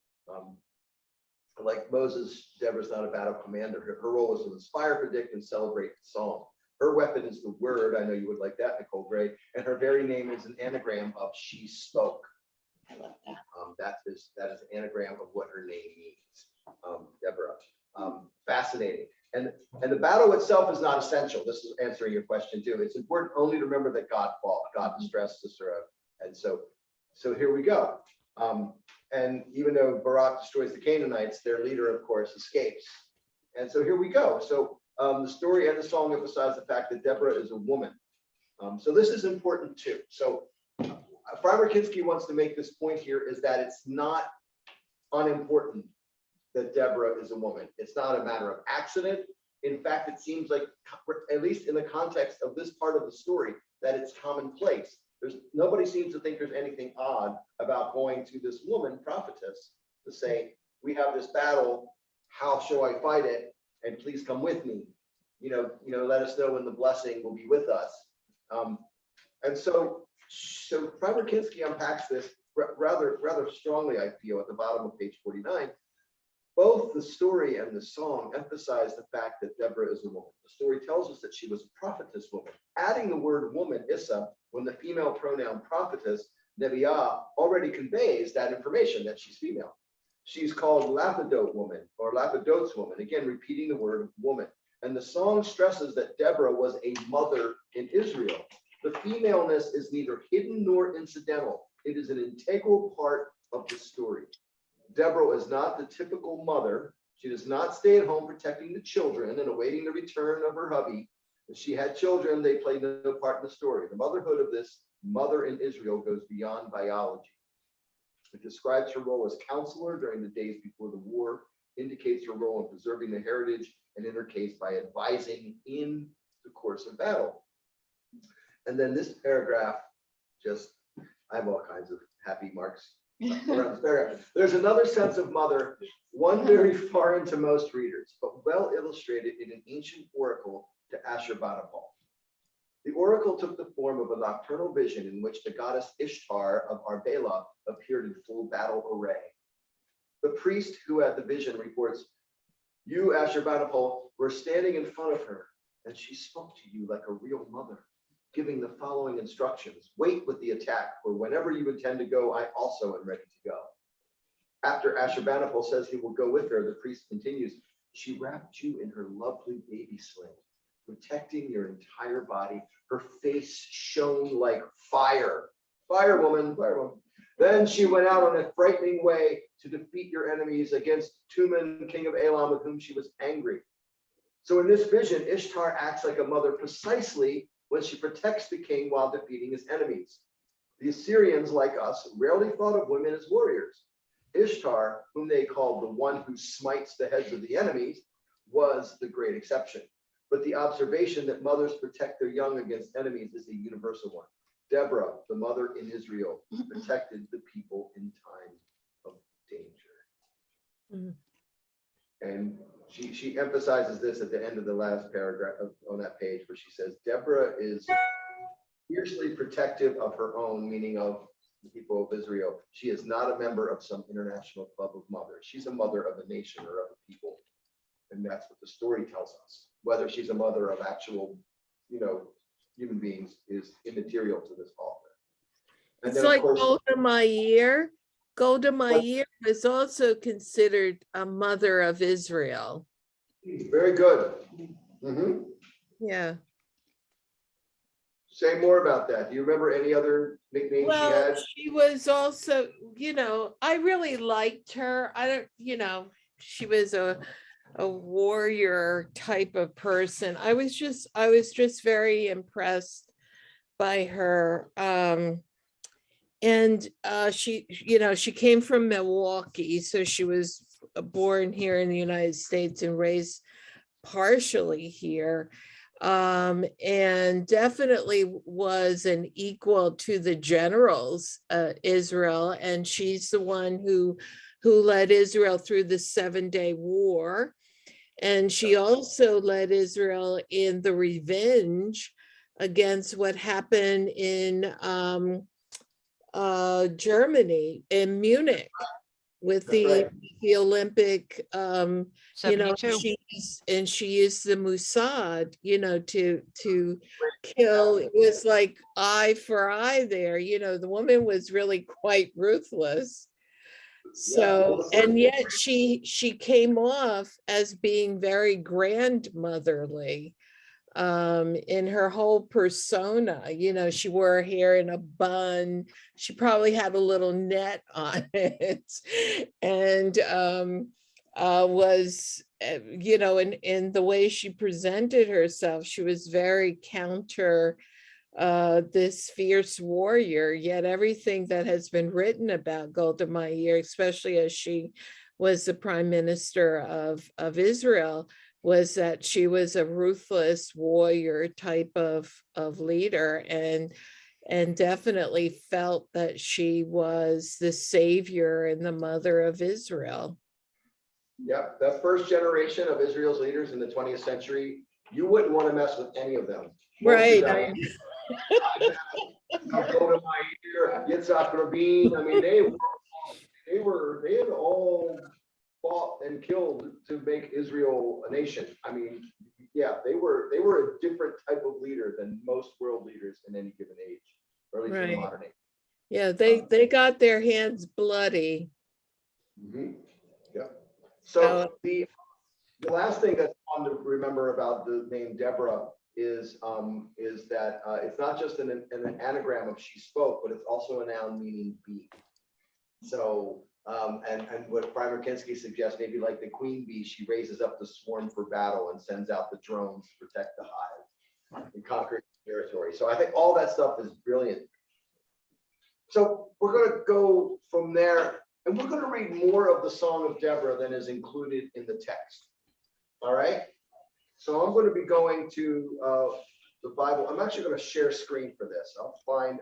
Like Moses, Deborah's not a battle commander. Her role is to inspire, predict, and celebrate the song. Her weapon is the word. I know you would like that, Nicole Gray. And her very name is an anagram of she spoke. I love that. That is an anagram of what her name means, Deborah. Fascinating. And the battle itself is not essential. This is answering your question too. It's important only to remember that God fought, God distressed Sisera. And so here we go. And even though Barak destroys the Canaanites, their leader, of course, escapes. And so here we go. So the story and the song emphasize the fact that Deborah is a woman. So this is important too. So Freimer Kinski wants to make this point here is that it's not unimportant that Deborah is a woman. It's not a matter of accident. In fact, it seems like, at least in the context of this part of the story, that it's commonplace. Nobody seems to think there's anything odd about going to this woman prophetess to say, we have this battle, how shall I fight it? And please come with me. You know, let us know when the blessing will be with us. And so Freimer Kinski unpacks this rather strongly, I feel, at the bottom of page 49. Both the story and the song emphasize the fact that Deborah is a woman. The story tells us that she was a prophetess woman. Adding the word woman, Issa, when the female pronoun prophetess, Nebiah, already conveys that information that she's female. She's called Lapidot woman or Lapidot's woman, again, repeating the word woman. And the song stresses that Deborah was a mother in Israel. The femaleness is neither hidden nor incidental. It is an integral part of the story. Deborah is not the typical mother. She does not stay at home protecting the children and awaiting the return of her hubby. If she had children, they played no part in the story. The motherhood of this mother in Israel goes beyond biology. It describes her role as counselor during the days before the war, indicates her role in preserving the heritage, and in her case by advising in the course of battle. And then this paragraph, I have all kinds of happy marks around this paragraph. There's another sense of mother, one very foreign to most readers, but well illustrated in an ancient oracle to Ashurbanipal. The oracle took the form of a nocturnal vision in which the goddess Ishtar of Arbela appeared in full battle array. The priest who had the vision reports, "You, Ashurbanipal, were standing in front of her, and she spoke to you like a real mother, giving the following instructions. Wait with the attack, for whenever you intend to go, I also am ready to go." After Ashurbanipal says he will go with her, the priest continues, "She wrapped you in her lovely baby sling, protecting your entire body. Her face shone like fire." Fire woman, fire woman. "Then she went out on a frightening way to defeat your enemies against Tuman, king of Elam, with whom she was angry." So in this vision, Ishtar acts like a mother precisely when she protects the king while defeating his enemies. The Assyrians, like us, rarely thought of women as warriors. Ishtar, whom they called the one who smites the heads of the enemies, was the great exception. But the observation that mothers protect their young against enemies is a universal one. Deborah, the mother in Israel, protected the people in time of danger. Mhm. And she emphasizes this at the end of the last paragraph on that page, where she says, Deborah is fiercely protective of her own, meaning of the people of Israel. She is not a member of some international club of mothers. She's a mother of a nation or of a people. And that's what the story tells us. Whether she's a mother of actual, human beings is immaterial to this author. And It's then, of like course, Golda Meir. Golda Meir is also considered a mother of Israel. very good. Mhm. Yeah. Say more about that. Do you remember any other nicknames she Well, had? she was also, I really liked her. She was a warrior type of person. I was just very impressed by her. And she came from Milwaukee, so she was born here in the United States and raised partially here. And definitely was an equal to the generals, Israel, and she's the one who led Israel through the 7-day war. And she also led Israel in the revenge against what happened in Germany, in Munich, with That's the Olympic, 72. she used the Mossad, to kill. It was like eye for eye there. The woman was really quite ruthless. So, and yet she came off as being very grandmotherly in her whole persona. She wore her hair in a bun. She probably had a little net on it, and was in the way she presented herself, she was very counter this fierce warrior. Yet everything that has been written about Golda Meir, especially as she was the prime minister of Israel, was that she was a ruthless warrior type of leader, and definitely felt that she was the savior and the mother of Israel. Yep, that first generation of Israel's leaders in the 20th century, you wouldn't want to mess with any of them. Right. Golda Meir, Yitzhak Rabin. I mean, they had all fought and killed to make Israel a nation. I mean, yeah, they were a different type of leader than most world leaders in any given age, or at least in the Right. modern age. Yeah, they got their hands bloody. Mhm. Yep. So The last thing that's fun to remember about the name Deborah is that it's not just an anagram of she spoke, but it's also a noun meaning bee. So, and what Primer Kinski suggests, maybe like the queen bee, she raises up the swarm for battle and sends out the drones to protect the hive and conquer territory. So I think all that stuff is brilliant. So we're going to go from there, and we're going to read more of the Song of Deborah than is included in the text. All right. So I'm going to be going to the Bible. I'm actually going to share screen for this. I'll find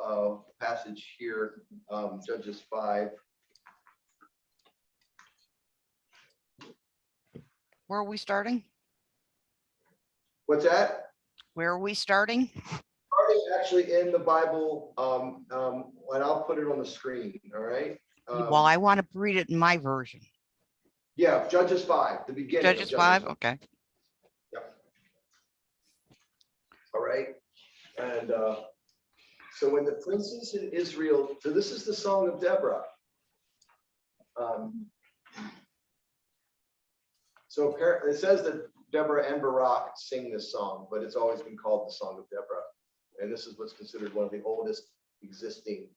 a passage here, Judges 5. Where are we starting? What's that? Where are we starting? Starting actually in the Bible, and I'll put it on the screen. All right. Well, I want to read it in my version. Yeah, Judges 5, the beginning. of Judges 5, okay. Yep. All right. And so when the princes in Israel, so this is the Song of Deborah. So apparently it says that Deborah and Barak sing this song, but it's always been called the Song of Deborah. And this is what's considered one of the oldest existing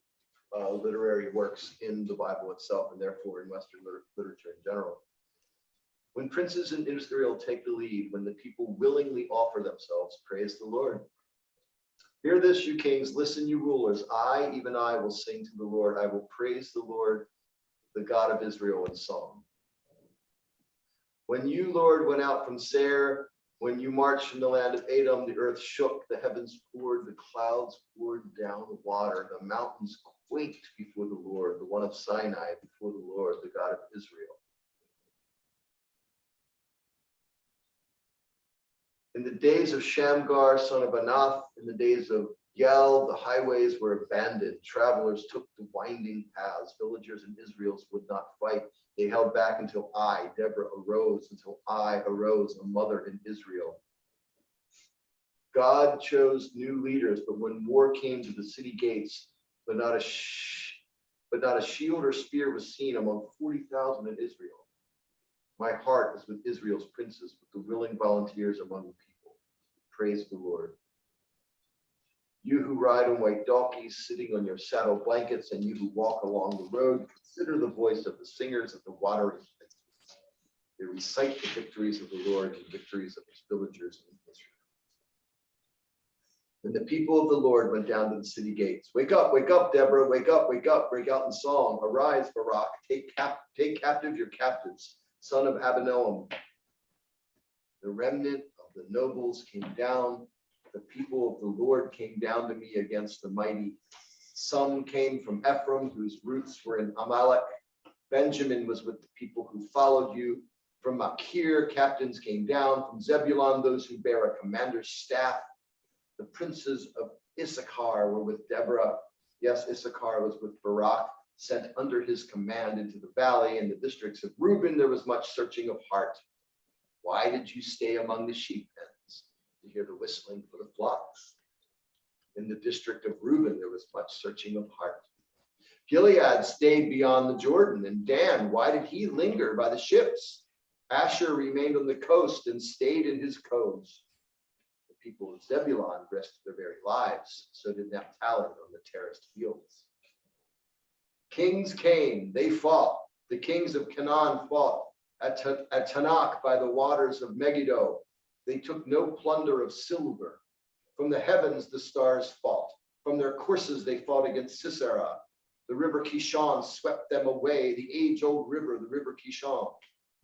literary works in the Bible itself, and therefore in Western literature in general. When princes in Israel take the lead, when the people willingly offer themselves, praise the Lord. Hear this, you kings, listen, you rulers. I, even I, will sing to the Lord. I will praise the Lord, the God of Israel, in song. When you, Lord, went out from Seir, when you marched from the land of Edom, the earth shook, the heavens poured, the clouds poured down water, the mountains quaked before the Lord, the one of Sinai, before the Lord, the God of Israel. In the days of Shamgar, son of Anath, in the days of Yale, the highways were abandoned. Travelers took the winding paths. Villagers in Israel would not fight. They held back until I, Deborah, arose, until I arose, a mother in Israel. God chose new leaders, but when war came to the city gates, but not a shield or spear was seen among 40,000 in Israel. My heart is with Israel's princes, with the willing volunteers among the people. Praise the Lord. You who ride on white donkeys, sitting on your saddle blankets, and you who walk along the road, consider the voice of the singers of the watering places. They recite the victories of the Lord and the victories of his villagers in Israel. Then the people of the Lord went down to the city gates. Wake up, Deborah, wake up, break out in song. Arise, Barak, take captive your captives, son of Abinoam. The remnant of the nobles came down. The people of the Lord came down to me against the mighty. Some came from Ephraim, whose roots were in Amalek. Benjamin was with the people who followed you. From Machir, captains came down. From Zebulun, those who bear a commander's staff. The princes of Issachar were with Deborah. Yes, Issachar was with Barak, sent under his command into the valley. In the districts of Reuben, there was much searching of heart. Why did you stay among the sheep pens to hear the whistling for the flocks? In the district of Reuben, there was much searching of heart. Gilead stayed beyond the Jordan, and Dan, why did he linger by the ships? Asher remained on the coast and stayed in his coves. The people of Zebulun risked their very lives, so did Naphtali on the terraced fields. Kings came, they fought. The kings of Canaan fought at Tanakh by the waters of Megiddo. They took no plunder of silver. From the heavens the stars fought. From their courses they fought against Sisera. The river Kishon swept them away, the age-old river, the river Kishon.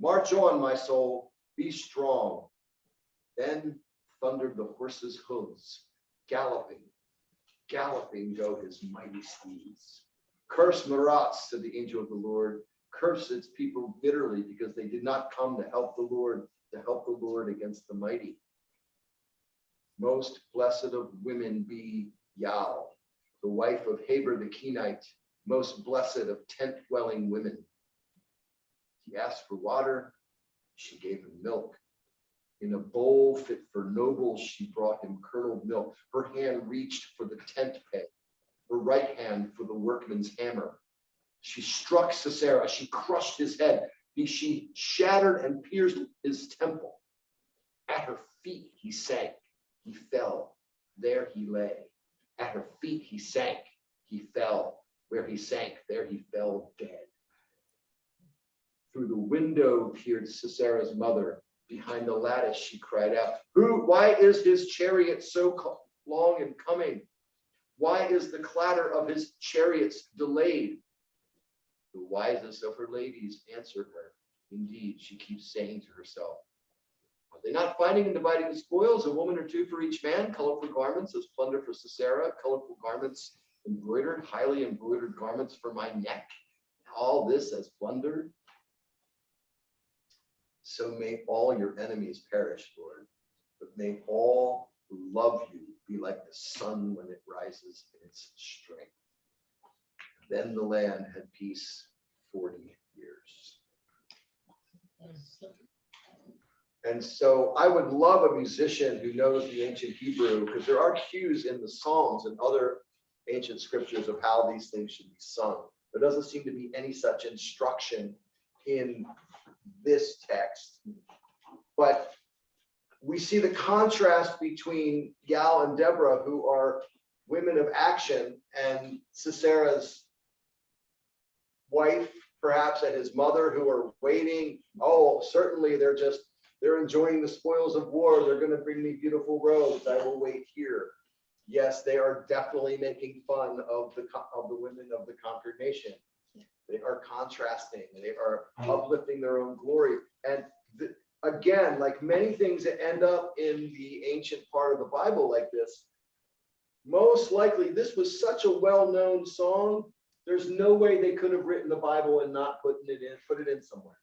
March on, my soul, be strong. Then thundered the horses' hooves. Galloping go his mighty steeds. Curse Marat, said the angel of the Lord. Curse its people bitterly, because they did not come to help the Lord against the mighty. Most blessed of women be Yal, the wife of Heber the Kenite, most blessed of tent-dwelling women. He asked for water, she gave him milk. In a bowl fit for nobles, she brought him curdled milk. Her hand reached for the tent peg, her right hand for the workman's hammer. She struck Sisera, she crushed his head. She shattered and pierced his temple. At her feet he sank, he fell, there he lay. At her feet he sank, he fell, where he sank, there he fell dead. Through the window peered Sisera's mother. Behind the lattice she cried out, why is his chariot so long in coming? Why is the clatter of his chariots delayed? The wisest of her ladies answered her. Indeed, she keeps saying to herself, are they not finding and dividing the spoils, a woman or two for each man, colorful garments as plunder for Sisera, colorful garments embroidered, highly embroidered garments for my neck, all this as plunder? So may all your enemies perish, Lord, but may all who love you be like the sun when it rises in its strength. Then the land had peace 40 years. And so I would love a musician who knows the ancient Hebrew, because there are cues in the Psalms and other ancient scriptures of how these things should be sung. There doesn't seem to be any such instruction in this text. But we see the contrast between Yale and Deborah, who are women of action, and Sisera's wife, perhaps, and his mother, who are waiting. Oh, certainly they're enjoying the spoils of war. They're going to bring me beautiful robes. I will wait here. Yes, they are definitely making fun of the women of the conquered nation. They are contrasting. They are uplifting their own glory. And again, like many things that end up in the ancient part of the Bible like this, most likely this was such a well-known song. There's no way they could have written the Bible and not put it in somewhere.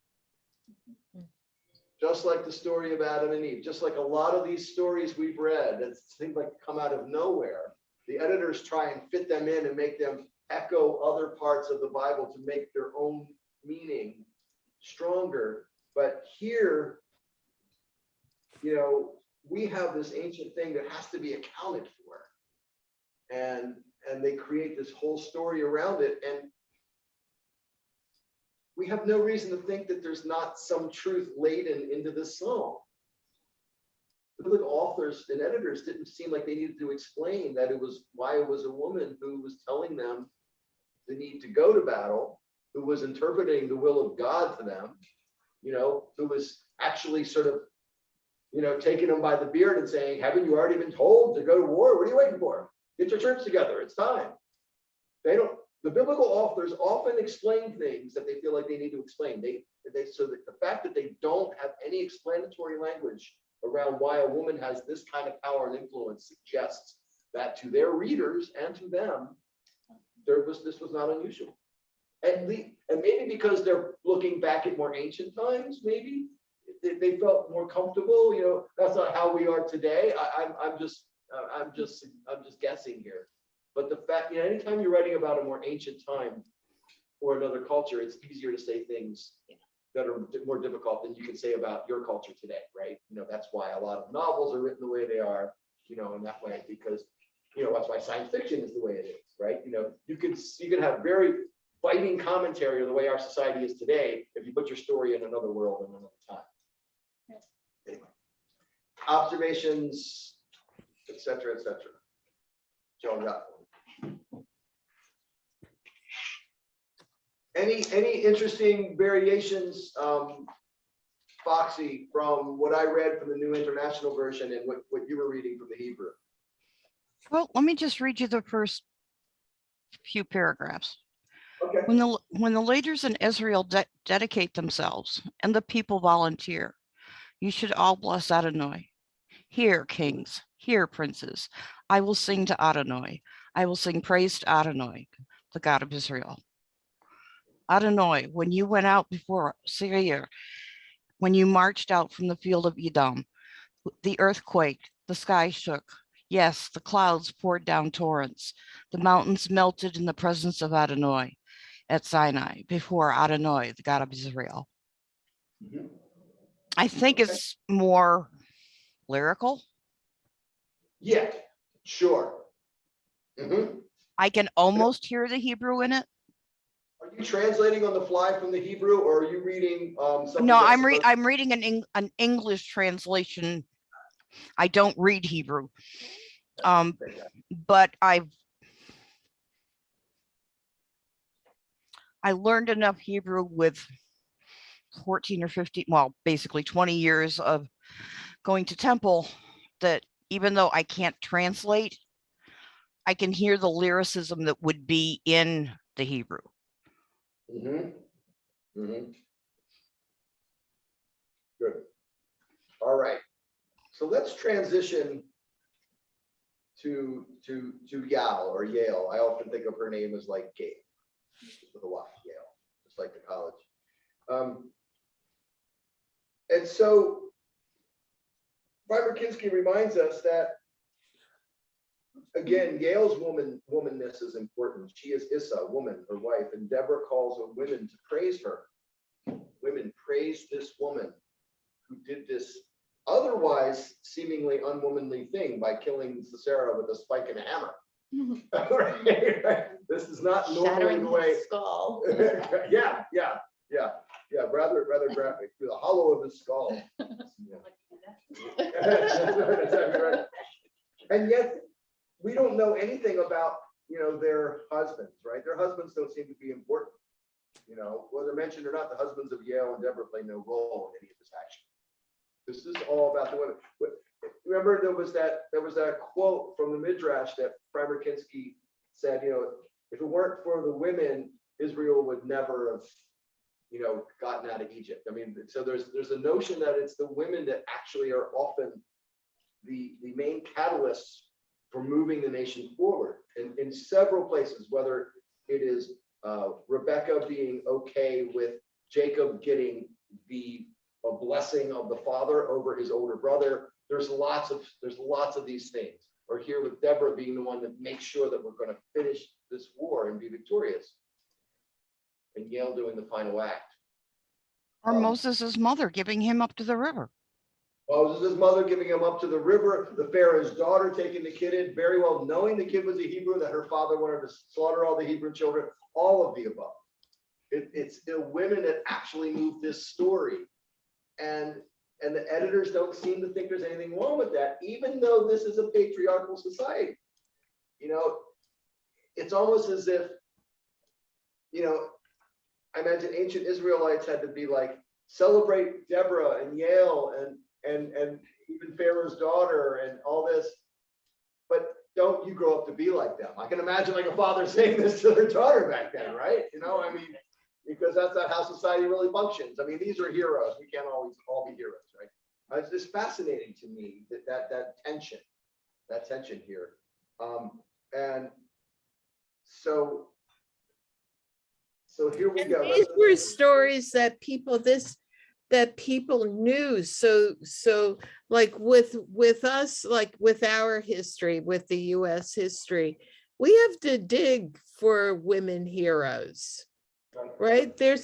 Just like the story of Adam and Eve, just like a lot of these stories we've read that seem like come out of nowhere. The editors try and fit them in and make them echo other parts of the Bible to make their own meaning stronger. But here, we have this ancient thing that has to be accounted for. And they create this whole story around it. And we have no reason to think that there's not some truth laden into this song. The biblical authors and editors didn't seem like they needed to explain that why it was a woman who was telling them the need to go to battle, who was interpreting the will of God to them, who was actually sort of, taking them by the beard and saying, haven't you already been told to go to war? What are you waiting for? Get your troops together. It's time. The biblical authors often explain things that they feel like they need to explain. So that the fact that they don't have any explanatory language around why a woman has this kind of power and influence suggests that to their readers and to them, this was not unusual. And maybe because they're looking back at more ancient times, maybe they felt more comfortable. That's not how we are today. I'm just guessing here. But the fact, anytime you're writing about a more ancient time or another culture, it's easier to say things that are more difficult than you can say about your culture today, right? That's why a lot of novels are written the way they are, in that way, because, that's why science fiction is the way it is, right? You can have very biting commentary of the way our society is today if you put your story in another world and another time. Anyway, observations, etc., etc. Joan got one. Any interesting variations, Foxy, from what I read from the New International Version and what you were reading from the Hebrew? Well, let me just read you the first few paragraphs. Okay. When the leaders in Israel dedicate themselves and the people volunteer, you should all bless Adonai. Hear, kings, hear, princes. I will sing to Adonai. I will sing praise to Adonai, the God of Israel. Adonai, when you went out before Syria, when you marched out from the field of Edom, the earth quaked, the sky shook. Yes, the clouds poured down torrents. The mountains melted in the presence of Adonai at Sinai, before Adonai, the God of Israel. Mm-hmm. I think it's more lyrical. Yeah, sure. Mm-hmm. I can almost hear the Hebrew in it. Are you translating on the fly from the Hebrew, or are you reading something? No, that's I'm reading an English translation. I don't read Hebrew. But I learned enough Hebrew with 14 or 15, well, basically 20 years of going to temple, that even though I can't translate, I can hear the lyricism that would be in the Hebrew. Mhm. Mhm. Good. All right. So let's transition to Yale or Yale. I often think of her name as like Gabe with a Y, Yale, just like the college. And so Frymer-Kinski reminds us that, again, Yale's womanness is important. She is Issa, woman, her wife, and Deborah calls on women to praise her. Women, praise this woman who did this otherwise seemingly unwomanly thing by killing Sisera with a spike and a hammer. Right? This is not normally Shattering the way. his skull. Yeah. Rather graphic, through the hollow of the skull. Yeah. And yet, we don't know anything about, their husbands, right? Their husbands don't seem to be important. Whether mentioned or not, the husbands of Yale and Deborah play no role in any of this action. This is all about the women. But remember, there was that quote from the Midrash that Frymer-Kinski said, if it weren't for the women, Israel would never have, gotten out of Egypt. I mean, so there's a notion that it's the women that actually are often the main catalysts for moving the nation forward. And in several places, whether it is Rebecca being okay with Jacob getting a blessing of the father over his older brother. There's lots of these things. Or here with Deborah being the one that makes sure that we're going to finish this war and be victorious. And Yale doing the final act. Or Moses' mother giving him up to the river. Moses' mother giving him up to the river, the Pharaoh's daughter taking the kid in, very well knowing the kid was a Hebrew, that her father wanted to slaughter all the Hebrew children, all of the above. It's the women that actually move this story. And the editors don't seem to think there's anything wrong with that, even though this is a patriarchal society. It's almost as if, I imagine ancient Israelites had to be like, celebrate Deborah and Yale and even Pharaoh's daughter and all this, but don't you grow up to be like them. I can imagine like a father saying this to their daughter back then, right? Because that's not how society really functions. I mean, these are heroes. We can't always all be heroes, right? It's just fascinating to me that tension here. And so here we go. These were stories that people knew. So like with us, like with our history, with the US history, we have to dig for women heroes, right? They're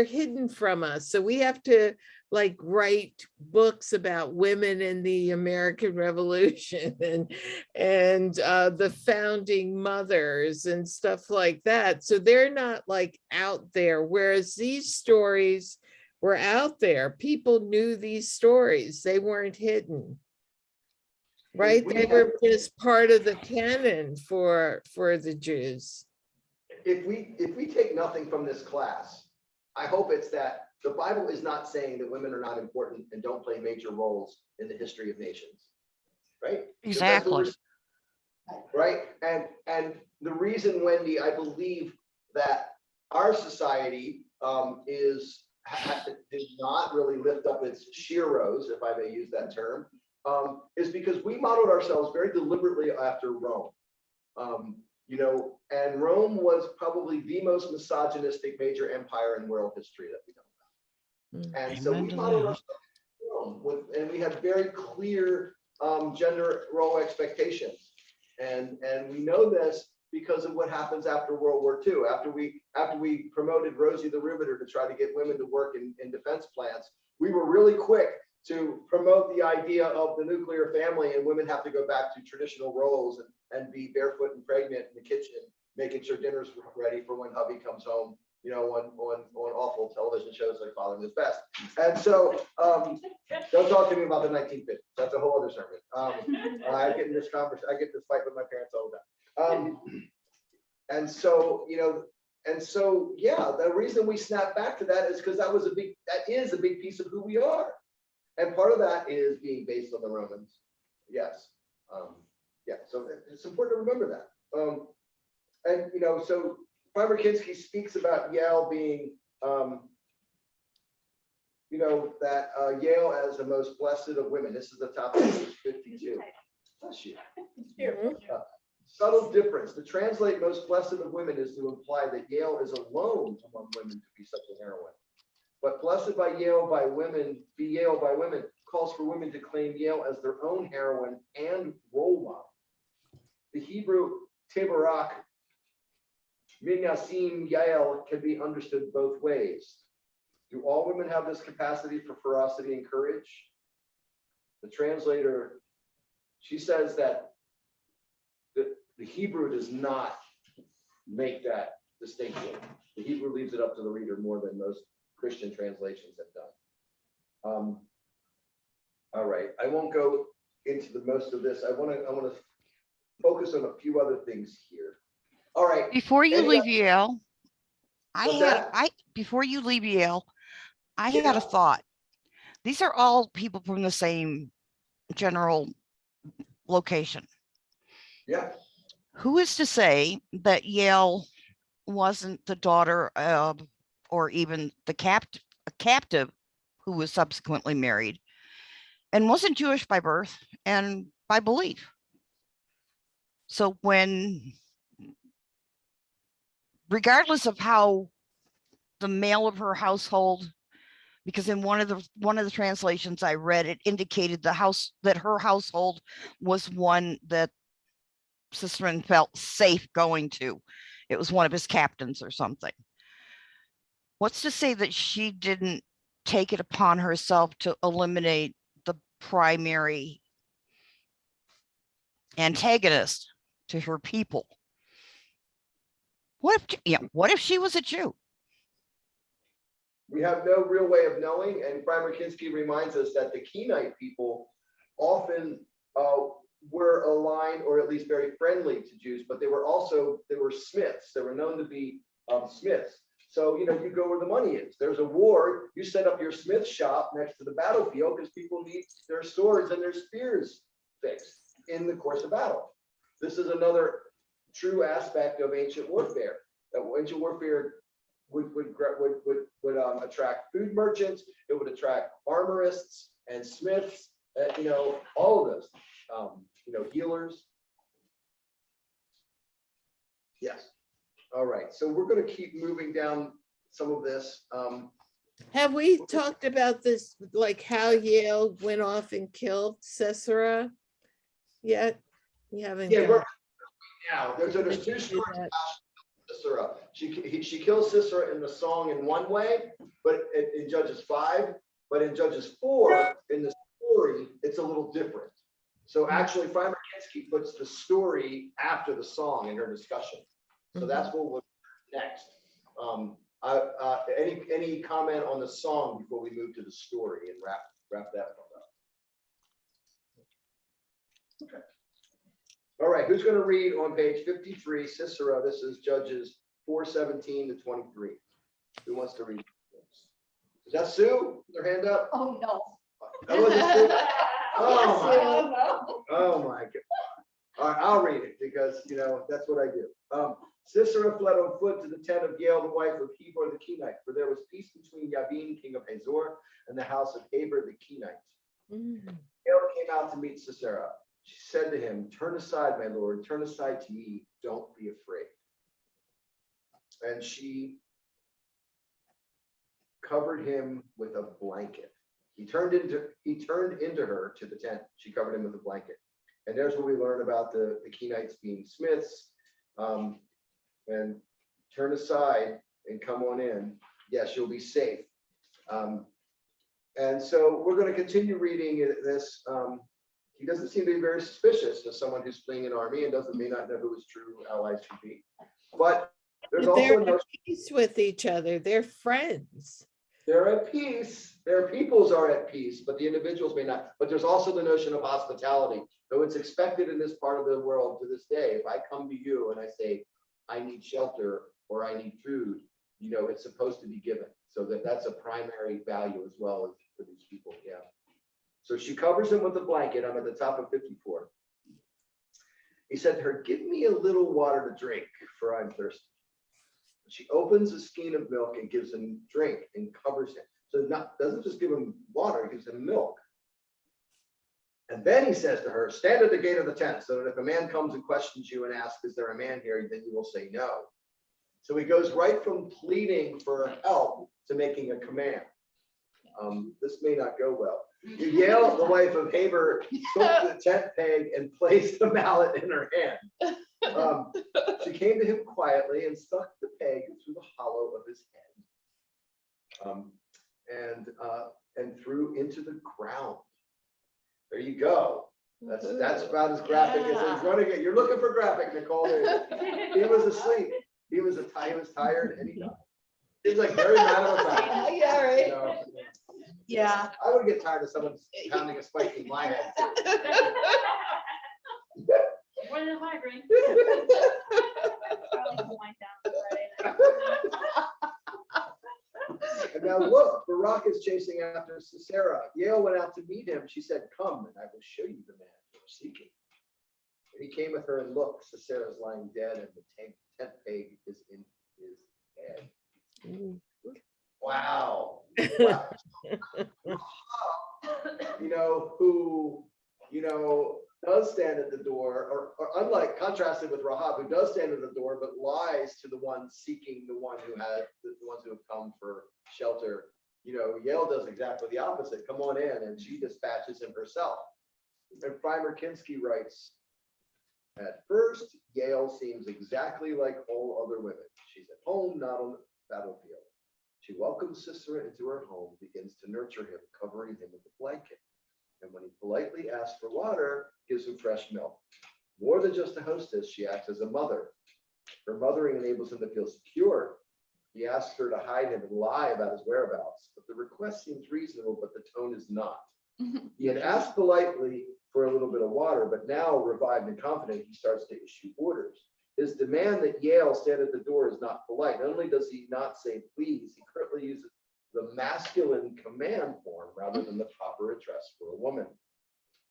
hidden from us. So we have to like write books about women in the American Revolution and the founding mothers and stuff like that. So they're not like out there, whereas these stories were out there. People knew these stories. They weren't hidden, right? They were just part of the canon for the Jews. If we take nothing from this class, I hope it's that the Bible is not saying that women are not important and don't play major roles in the history of nations, right? Exactly. Right? And the reason, Wendy, I believe that our society did not really lift up its sheroes, if I may use that term, is because we modeled ourselves very deliberately after Rome. And Rome was probably the most misogynistic major empire in world history that we know about. And so we modeled ourselves after Rome and we had very clear gender role expectations. And we know this because of what happens after World War II. After we promoted Rosie the Riveter to try to get women to work in defense plants, we were really quick to promote the idea of the nuclear family, and women have to go back to traditional roles and be barefoot and pregnant in the kitchen making sure dinner's ready for when hubby comes home, you know, on awful television shows like Father Knows Best. And so, don't talk to me about the 1950s. That's a whole other sermon. I get in this conversation, I get this fight with my parents all the time. And so, you know, yeah, the reason we snap back to that is because that is a big piece of who we are. And part of that is being based on the Romans. Yes. Yeah, so it's important to remember that. And, you know, so Primer Kinski speaks about Yale being, you know, that Yale as the most blessed of women. This is the top of page 52. Bless you. Subtle difference. To translate most blessed of women is to imply that Yale is alone among women to be such a heroine. But blessed by Yale by women, be Yale by women, calls for women to claim Yale as their own heroine and role model. The Hebrew Tebarak, Minyasim Yael, can be understood both ways. Do all women have this capacity for ferocity and courage? The translator, she says that the Hebrew does not make that distinction. The Hebrew leaves it up to the reader more than most Christian translations have done. All right, I won't go into the most of this. I want to focus on a few other things here. All right. Before you leave Yale, What's before you leave Yale, I Yeah. had a thought. These are all people from the same general location. Yeah. Who is to say that Yale wasn't the daughter of, or even a captive who was subsequently married and wasn't Jewish by birth and by belief? So regardless of how the male of her household, because in one of the translations I read, it indicated that her household was one that Cicerone felt safe going to. It was one of his captains or something. What's to say that she didn't take it upon herself to eliminate the primary antagonist to her people? What if she was a Jew? We have no real way of knowing, and Primer Kinski reminds us that the Kenite people often were aligned, or at least very friendly to Jews, but they were smiths. They were known to be smiths. So, you know, you go where the money is. There's a war, you set up your smith shop next to the battlefield because people need their swords and their spears fixed in the course of battle. This is another true aspect of ancient warfare. That ancient warfare would attract food merchants, it would attract armorists and smiths, you know, all of those, you know, healers. Yes. All right. So we're going to keep moving down some of this. Have we talked about this, like how Yale went off and killed Sisera yet? We haven't. Yeah, got- now there's two stories about Sisera. She kills Sisera in the song in one way, but in Judges 5, but in Judges 4, in the story, it's a little different. So actually, Primer Kinski puts the story after the song in her discussion. So that's what we'll do next. Any comment on the song before we move to the story and wrap that one up? Okay. All right, who's going to read on page 53, Sisera? This is Judges 4:17 to 23. Who wants to read? Is that Sue? Their hand up? Oh, no. That wasn't Sue? Oh, Oh my God. All right, I'll read it because, you know, that's what I do. Sisera fled on foot to the tent of Yale, the wife of Heber the Kenite, for there was peace between Yabin, king of Hazor, and the house of Heber the Kenite. Yale came out to meet Sisera. She said to him, "Turn aside, my lord, turn aside to me. Don't be afraid." And she covered him with a blanket. He turned into her to the tent. She covered him with a blanket. And there's where we learn about the Kenites being smiths. And turn aside and come on in. Yes, you'll be safe. And so we're going to continue reading this. he doesn't seem to be very suspicious of someone who's fleeing an army and may not know who his true allies should be. But there's also They're a at notion peace with each other. They're friends. they're at peace. Their peoples are at peace, but the individuals may not. But there's also the notion of hospitality. Though it's expected in this part of the world to this day, if I come to you and I say, I need shelter or I need food, you know, it's supposed to be given. So that's a primary value as well as for these people. Yeah. So she covers him with a blanket. I'm at the top of 54. He said to her, give me a little water to drink, for I'm thirsty. She opens a skein of milk and gives him drink and covers him. So doesn't just give him water, he gives him milk. And then he says to her, stand at the gate of the tent, so that if a man comes and questions you and asks, is there a man here? Then you will say no. So he goes right from pleading for help to making a command. This may not go well. Yale, the wife of Haber, took the tent peg and placed the mallet in her hand. She came to him quietly and stuck the peg through the hollow of his head, and threw into the ground. There you go. That's about as graphic as he's running it. You're looking for graphic, Nicole. He was asleep. He was tired, and he died. He's like very mad of fact. Yeah, right. You know? Yeah. I would get tired of someone pounding a spike in my head. More than a migraine. Probably wind down Friday. And now look, Barak is chasing after Sisera. Yale went out to meet him. She said, come and I will show you the man you're seeking. And he came with her and looked, Sisera is lying dead and the tent peg is in his head. Wow. Wow. Who does stand at the door, or unlike contrasted with Rahab, who does stand at the door, but lies to the one seeking the ones who have come for shelter. Yale does exactly the opposite. Come on in, and she dispatches him herself. And Primer Kinsky writes, at first, Yale seems exactly like all other women. She's at home, not on the battlefield. She welcomes Sisera into her home, begins to nurture him, covering him with a blanket. And when he politely asks for water, gives him fresh milk. More than just a hostess, she acts as a mother. Her mothering enables him to feel secure. He asks her to hide him and lie about his whereabouts. But the request seems reasonable, but the tone is not. He had asked politely for a little bit of water, but now, revived and confident, he starts to issue orders. His demand that Yale stand at the door is not polite. Not only does he not say please, he currently uses the masculine command form rather than the proper address for a woman.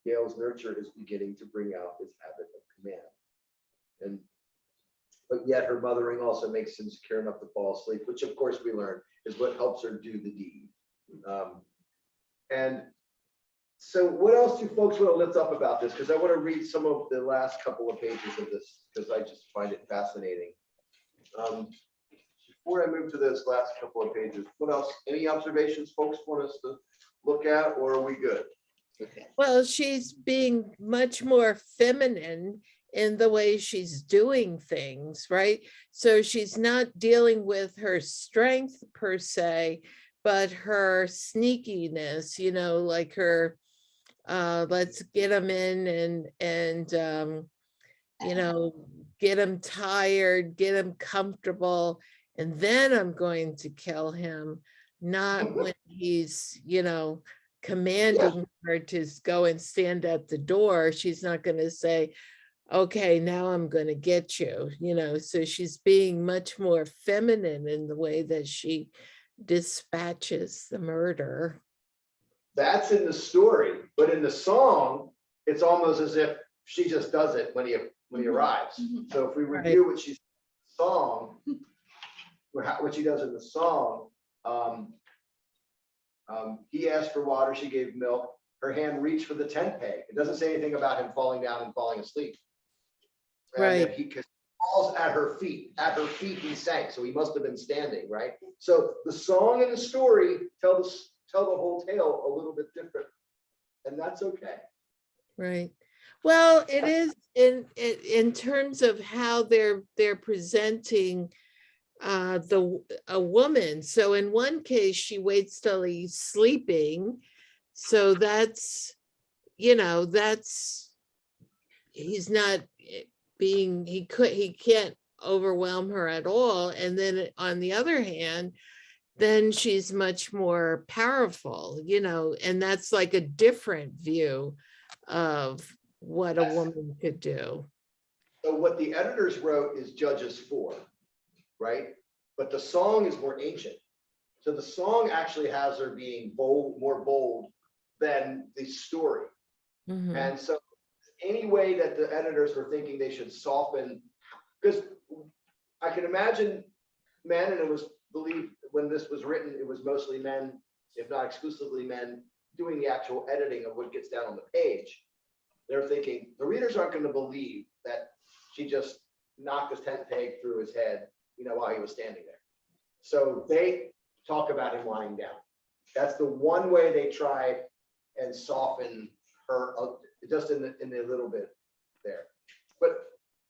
Yale's nurture is beginning to bring out his habit of command. But yet her mothering also makes him secure enough to fall asleep, which of course we learn is what helps her do the deed. And so what else do folks want to lift up about this? Because I want to read some of the last couple of pages of this because I just find it fascinating. Before I move to those last couple of pages, what else? Any observations folks want us to look at, or are we good? Well, she's being much more feminine in the way she's doing things, right? So she's not dealing with her strength per se, but her sneakiness, like her, let's get them in and get him tired, get him comfortable, and then I'm going to kill him, not when he's, commanding her to go and stand at the door. She's not going to say, okay, now I'm going to get you, so she's being much more feminine in the way that she dispatches the murder. That's in the story, but in the song, it's almost as if she just does it when he arrives. So if we review what she's song, what she does in the song, he asked for water, she gave milk. Her hand reached for the tent peg. It doesn't say anything about him falling down and falling asleep. And right. He falls at her feet. At her feet, he sank. So he must have been standing, right? So the song and the story tell the whole tale a little bit different, and that's okay. Right. Well, it is in terms of how they're presenting a woman. So in one case, she waits till he's sleeping. So that's he's not he can't overwhelm her at all. And then on the other hand, then she's much more powerful, and that's like a different view of what a woman could do. So what the editors wrote is Judges 4, right? But the song is more ancient. So the song actually has her being more bold than the story. Mhm. And so any way that the editors were thinking they should soften, because I can imagine men, and it was believed when this was written, it was mostly men, if not exclusively men, doing the actual editing of what gets down on the page. They're thinking the readers aren't going to believe that she just knocked his tent peg through his head, while he was standing there. So they talk about him lying down. That's the one way they try and soften her, just in the little bit there. But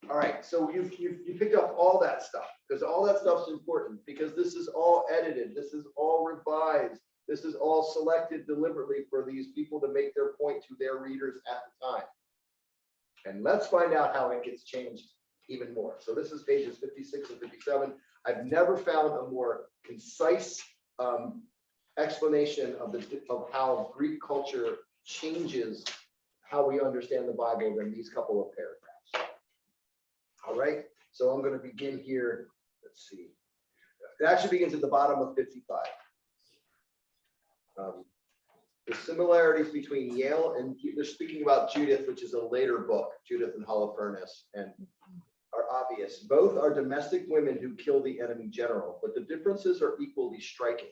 all right, so you picked up all that stuff, because all that stuff's important, because this is all edited, this is all revised, this is all selected deliberately for these people to make their point to their readers at the time. And let's find out how it gets changed even more. So this is pages 56 and 57. I've never found a more concise explanation of how Greek culture changes how we understand the Bible than these couple of paragraphs. All right, so I'm going to begin here. Let's see. It actually begins at the bottom of 55. The similarities between Yale and they're speaking about Judith, which is a later book, Judith and Holofernes, and are obvious. Both are domestic women who kill the enemy general, but the differences are equally striking.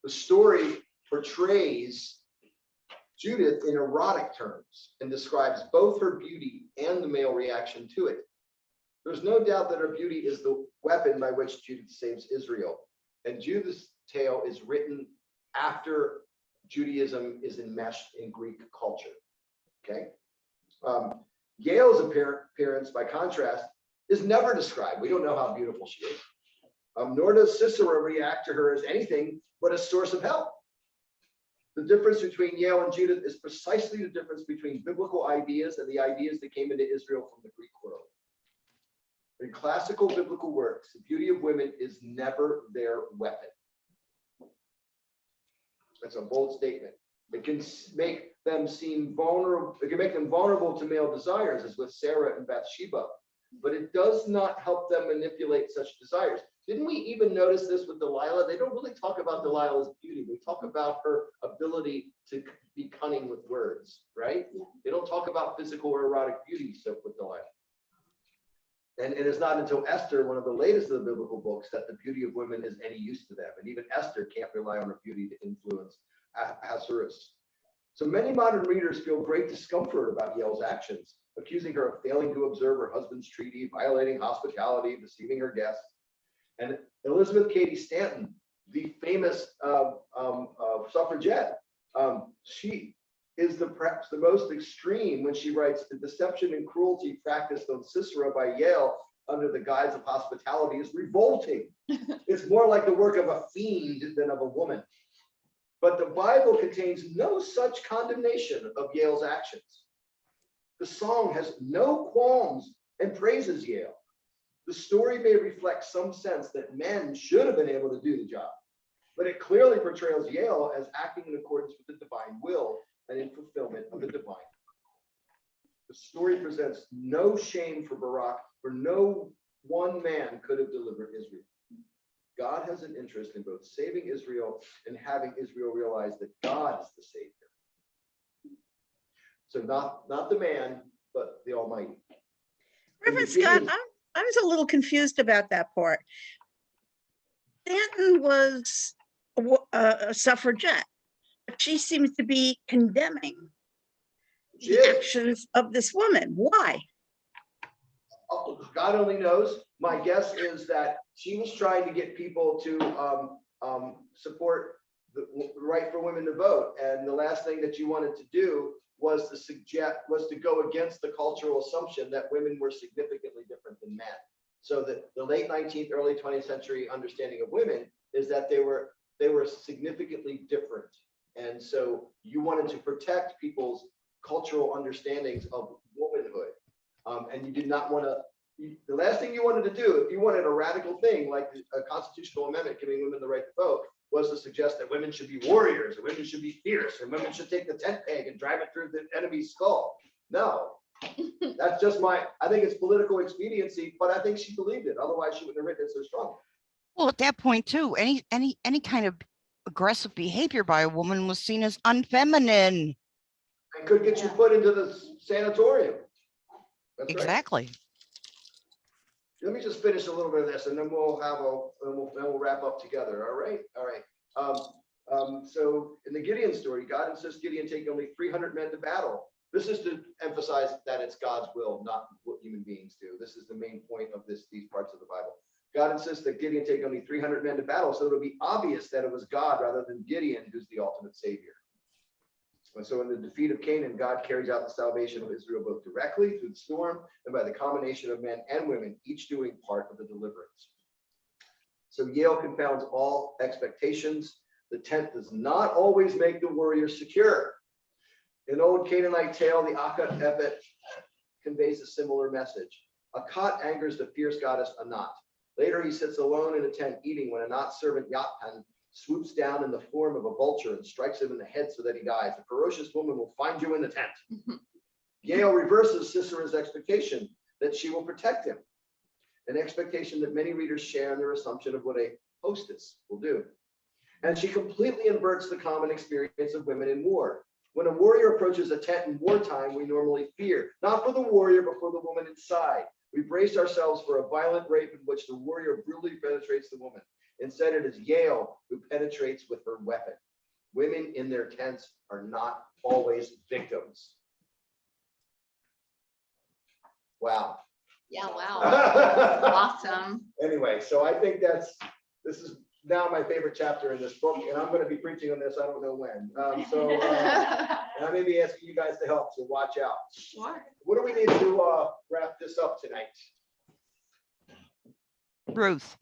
The story portrays Judith in erotic terms and describes both her beauty and the male reaction to it. There's no doubt that her beauty is the weapon by which Judith saves Israel, and Judith's tale is written after Judaism is enmeshed in Greek culture. Okay. Yale's appearance, by contrast, is never described. We don't know how beautiful she is. Nor does Cicero react to her as anything but a source of help. The difference between Yale and Judith is precisely the difference between biblical ideas and the ideas that came into Israel from the Greek world. In classical biblical works, the beauty of women is never their weapon. That's a bold statement. It can make them seem vulnerable. It can make them vulnerable to male desires, as with Sarah and Bathsheba, but it does not help them manipulate such desires. Didn't we even notice this with Delilah? They don't really talk about Delilah's beauty. They talk about her ability to be cunning with words, right? They don't talk about physical or erotic beauty with Delilah. And it is not until Esther, one of the latest of the biblical books, that the beauty of women is any use to them. And even Esther can't rely on her beauty to influence Ahasuerus. So many modern readers feel great discomfort about Yale's actions, accusing her of failing to observe her husband's treaty, violating hospitality, deceiving her guests. And Elizabeth Cady Stanton, the famous suffragette, she is perhaps the most extreme when she writes, the deception and cruelty practiced on Cicero by Yale under the guise of hospitality is revolting. It's more like the work of a fiend than of a woman. But the Bible contains no such condemnation of Yale's actions. The song has no qualms and praises Yale. The story may reflect some sense that men should have been able to do the job, but it clearly portrays Yale as acting in accordance with the divine will and in fulfillment of the divine. The story presents no shame for Barak, for no one man could have delivered Israel. God has an interest in both saving Israel and having Israel realize that God is the Savior. So not the man, but the Almighty. Reverend Scott, I was a little confused about that part. Stanton was a suffragette, but she seems to be condemning the actions of this woman. Why? God only knows. My guess is that she was trying to get people to support the right for women to vote, and the last thing that you wanted to do was to go against the cultural assumption that women were significantly different than men. So that the late 19th, early 20th century understanding of women is that they were significantly different, and so you wanted to protect people's cultural understandings of womanhood. And you did not want to, the last thing you wanted to do, if you wanted a radical thing like a constitutional amendment giving women the right to vote, was to suggest that women should be warriors, and women should be fierce, and women should take the tent peg and drive it through the enemy's skull. No, that's just I think it's political expediency, but I think she believed it. Otherwise, she wouldn't have written it so strongly. Well, at that point too, any kind of aggressive behavior by a woman was seen as unfeminine. And could get you put into the sanatorium. That's right. Exactly. Let me just finish a little bit of this, and then we'll have then we'll wrap up together. All right. So in the Gideon story, God insists Gideon take only 300 men to battle. This is to emphasize that it's God's will, not what human beings do. This is the main point of these parts of the Bible. God insists that Gideon take only 300 men to battle, so it'll be obvious that it was God rather than Gideon who's the ultimate savior. And so in the defeat of Canaan, God carries out the salvation of Israel both directly through the storm and by the combination of men and women, each doing part of the deliverance. So Yale confounds all expectations. The tent does not always make the warrior secure. In old Canaanite tale, the Akka Effect conveys a similar message. Akkad angers the fierce goddess Anat. Later, he sits alone in a tent eating when Anat's servant Yatpan swoops down in the form of a vulture and strikes him in the head so that he dies. The ferocious woman will find you in the tent. Yale reverses Sisera's expectation that she will protect him, an expectation that many readers share in their assumption of what a hostess will do. And she completely inverts the common experience of women in war. When a warrior approaches a tent in wartime, we normally fear, not for the warrior, but for the woman inside. We brace ourselves for a violent rape in which the warrior brutally penetrates the woman. Instead, it is Yale who penetrates with her weapon. Women in their tents are not always victims. Wow. Yeah, wow. Awesome. Anyway, so I think this is now my favorite chapter in this book, and I'm going to be preaching on this, I don't know when. And I may be asking you guys to help, so watch out. Sure. What do we need to wrap this up tonight? Ruth.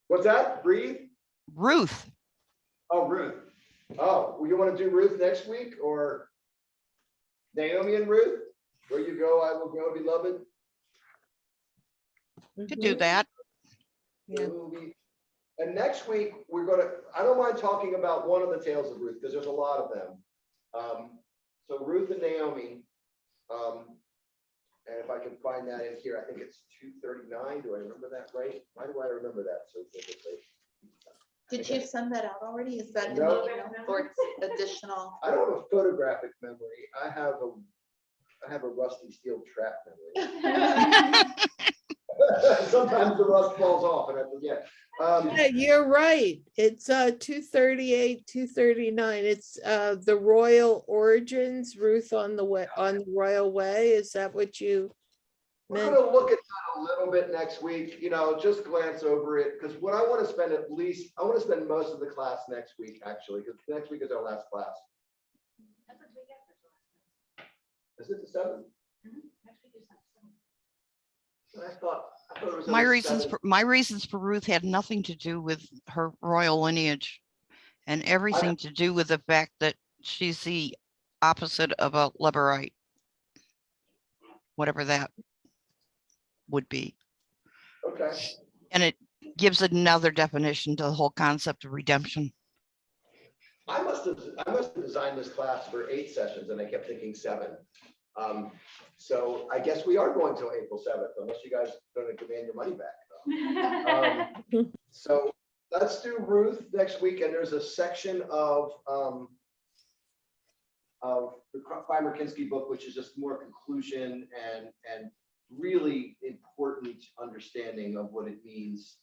What's that? Breathe? Ruth. Oh, Ruth. Oh, well, you want to do Ruth next week, or Naomi and Ruth? Where you go, I will go, beloved. Could do that. Yeah. And next week, I don't mind talking about one of the tales of Ruth, because there's a lot of them. So Ruth and Naomi, and if I can find that in here, I think it's 239. Do I remember that right? Why do I remember that so vividly? Did you send that out already? Is that in the No. email or it's additional? I don't have a photographic memory. I have a rusty steel trap memory. Sometimes the rust falls off and I forget. Yeah, you're right. It's 238, 239. It's the royal origins, Ruth on the royal way. Is that what you We're meant? going to look at that a little bit next week, just glance over it, because what I want to spend I want to spend most of the class next week, actually, because next week is our last class. Is it the 7th? I thought it was My on the reasons 7th. my reasons for Ruth had nothing to do with her royal lineage and everything to do with the fact that she's the opposite of a Levirate, whatever that would be. Okay. And it gives another definition to the whole concept of redemption. I must have designed this class for 8 sessions and I kept thinking 7. So I guess we are going till April 7th, unless you guys are going to demand your money back. So let's do Ruth next week, and there's a section of the Weimer-Kinsky book, which is just more conclusion and really important understanding of what it means,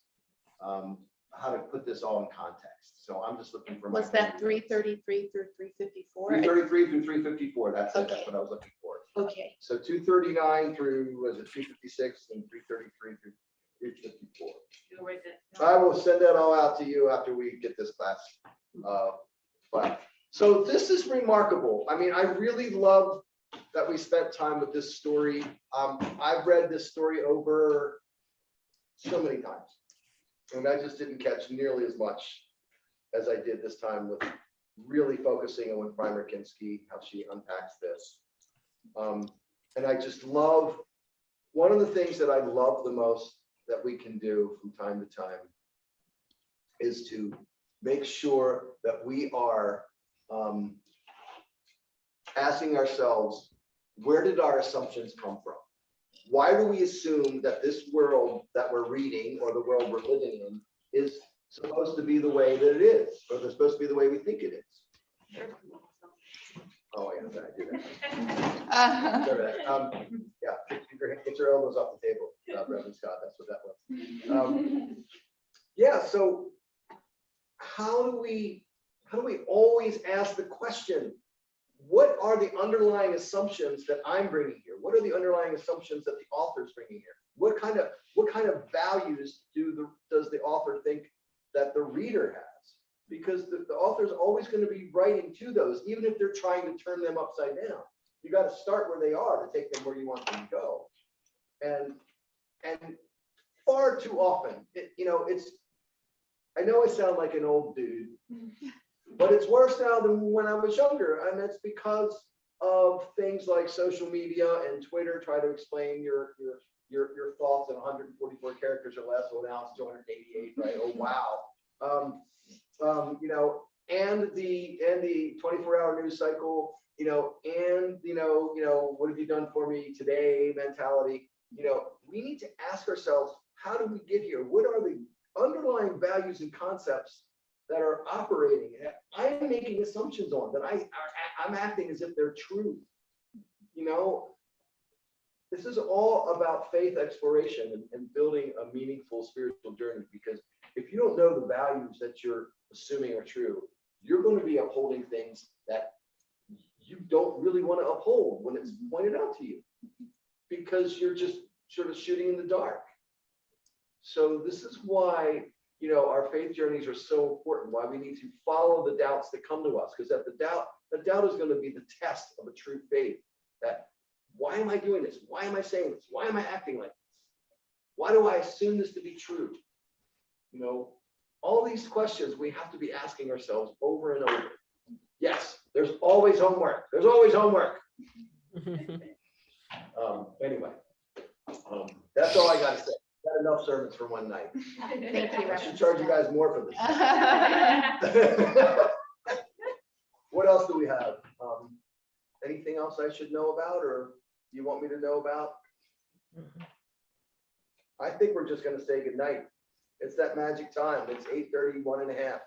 how to put this all in context. So I'm just looking for. Was that 333 through 354? 333 through 354. That's it. Okay. That's what I was looking for. Okay. So 239 through, was it 356 and 333 through 354. I will send that all out to you after we get this class. But so this is remarkable. I mean, I really love that we spent time with this story. I've read this story over so many times, and I just didn't catch nearly as much as I did this time with really focusing on with Primer Kinski, how she unpacks this. And I just love, one of the things that I love the most that we can do from time to time is to make sure that we are asking ourselves, where did our assumptions come from? Why do we assume that this world that we're reading or the world we're living in is supposed to be the way that it is, or they're supposed to be the way we think it is? Oh, yeah, I do that. Sorry about that. Yeah, get your elbows off the table, Reverend Scott. That's what that was. Yeah. So, how do we always ask the question? What are the underlying assumptions that I'm bringing here? What are the underlying assumptions that the author's bringing here? What kind of values does the author think that the reader has? Because the author's always going to be writing to those, even if they're trying to turn them upside down. You got to start where they are to take them where you want them to go. And far too often, I know I sound like an old dude, but it's worse now than when I was younger, and it's because of things like social media and Twitter try to explain your thoughts in 144 characters or less. Well, now it's 288, right? Oh wow. And the 24-hour news cycle, and what have you done for me today mentality. We need to ask ourselves, how did we get here? What are the underlying values and concepts that are operating? I'm making assumptions on that I'm acting as if they're true. This is all about faith exploration and building a meaningful spiritual journey, because if you don't know the values that you're assuming are true, you're going to be upholding things that you don't really want to uphold when it's pointed out to you, because you're just sort of shooting in the dark. So this is why, our faith journeys are so important, why we need to follow the doubts that come to us, because the doubt is going to be the test of a true faith. That, why am I doing this? Why am I saying this? Why am I acting like this? Why do I assume this to be true? All these questions we have to be asking ourselves over and over. Yes, there's always homework. There's always homework. Anyway, that's all I got to say. Got enough sermons for one night. Thank you. I should charge you guys more for this. What else do we have? Anything else I should know about, or you want me to know about? I think we're just going to say good night. It's that magic time. It's 8:30, 1 1/2.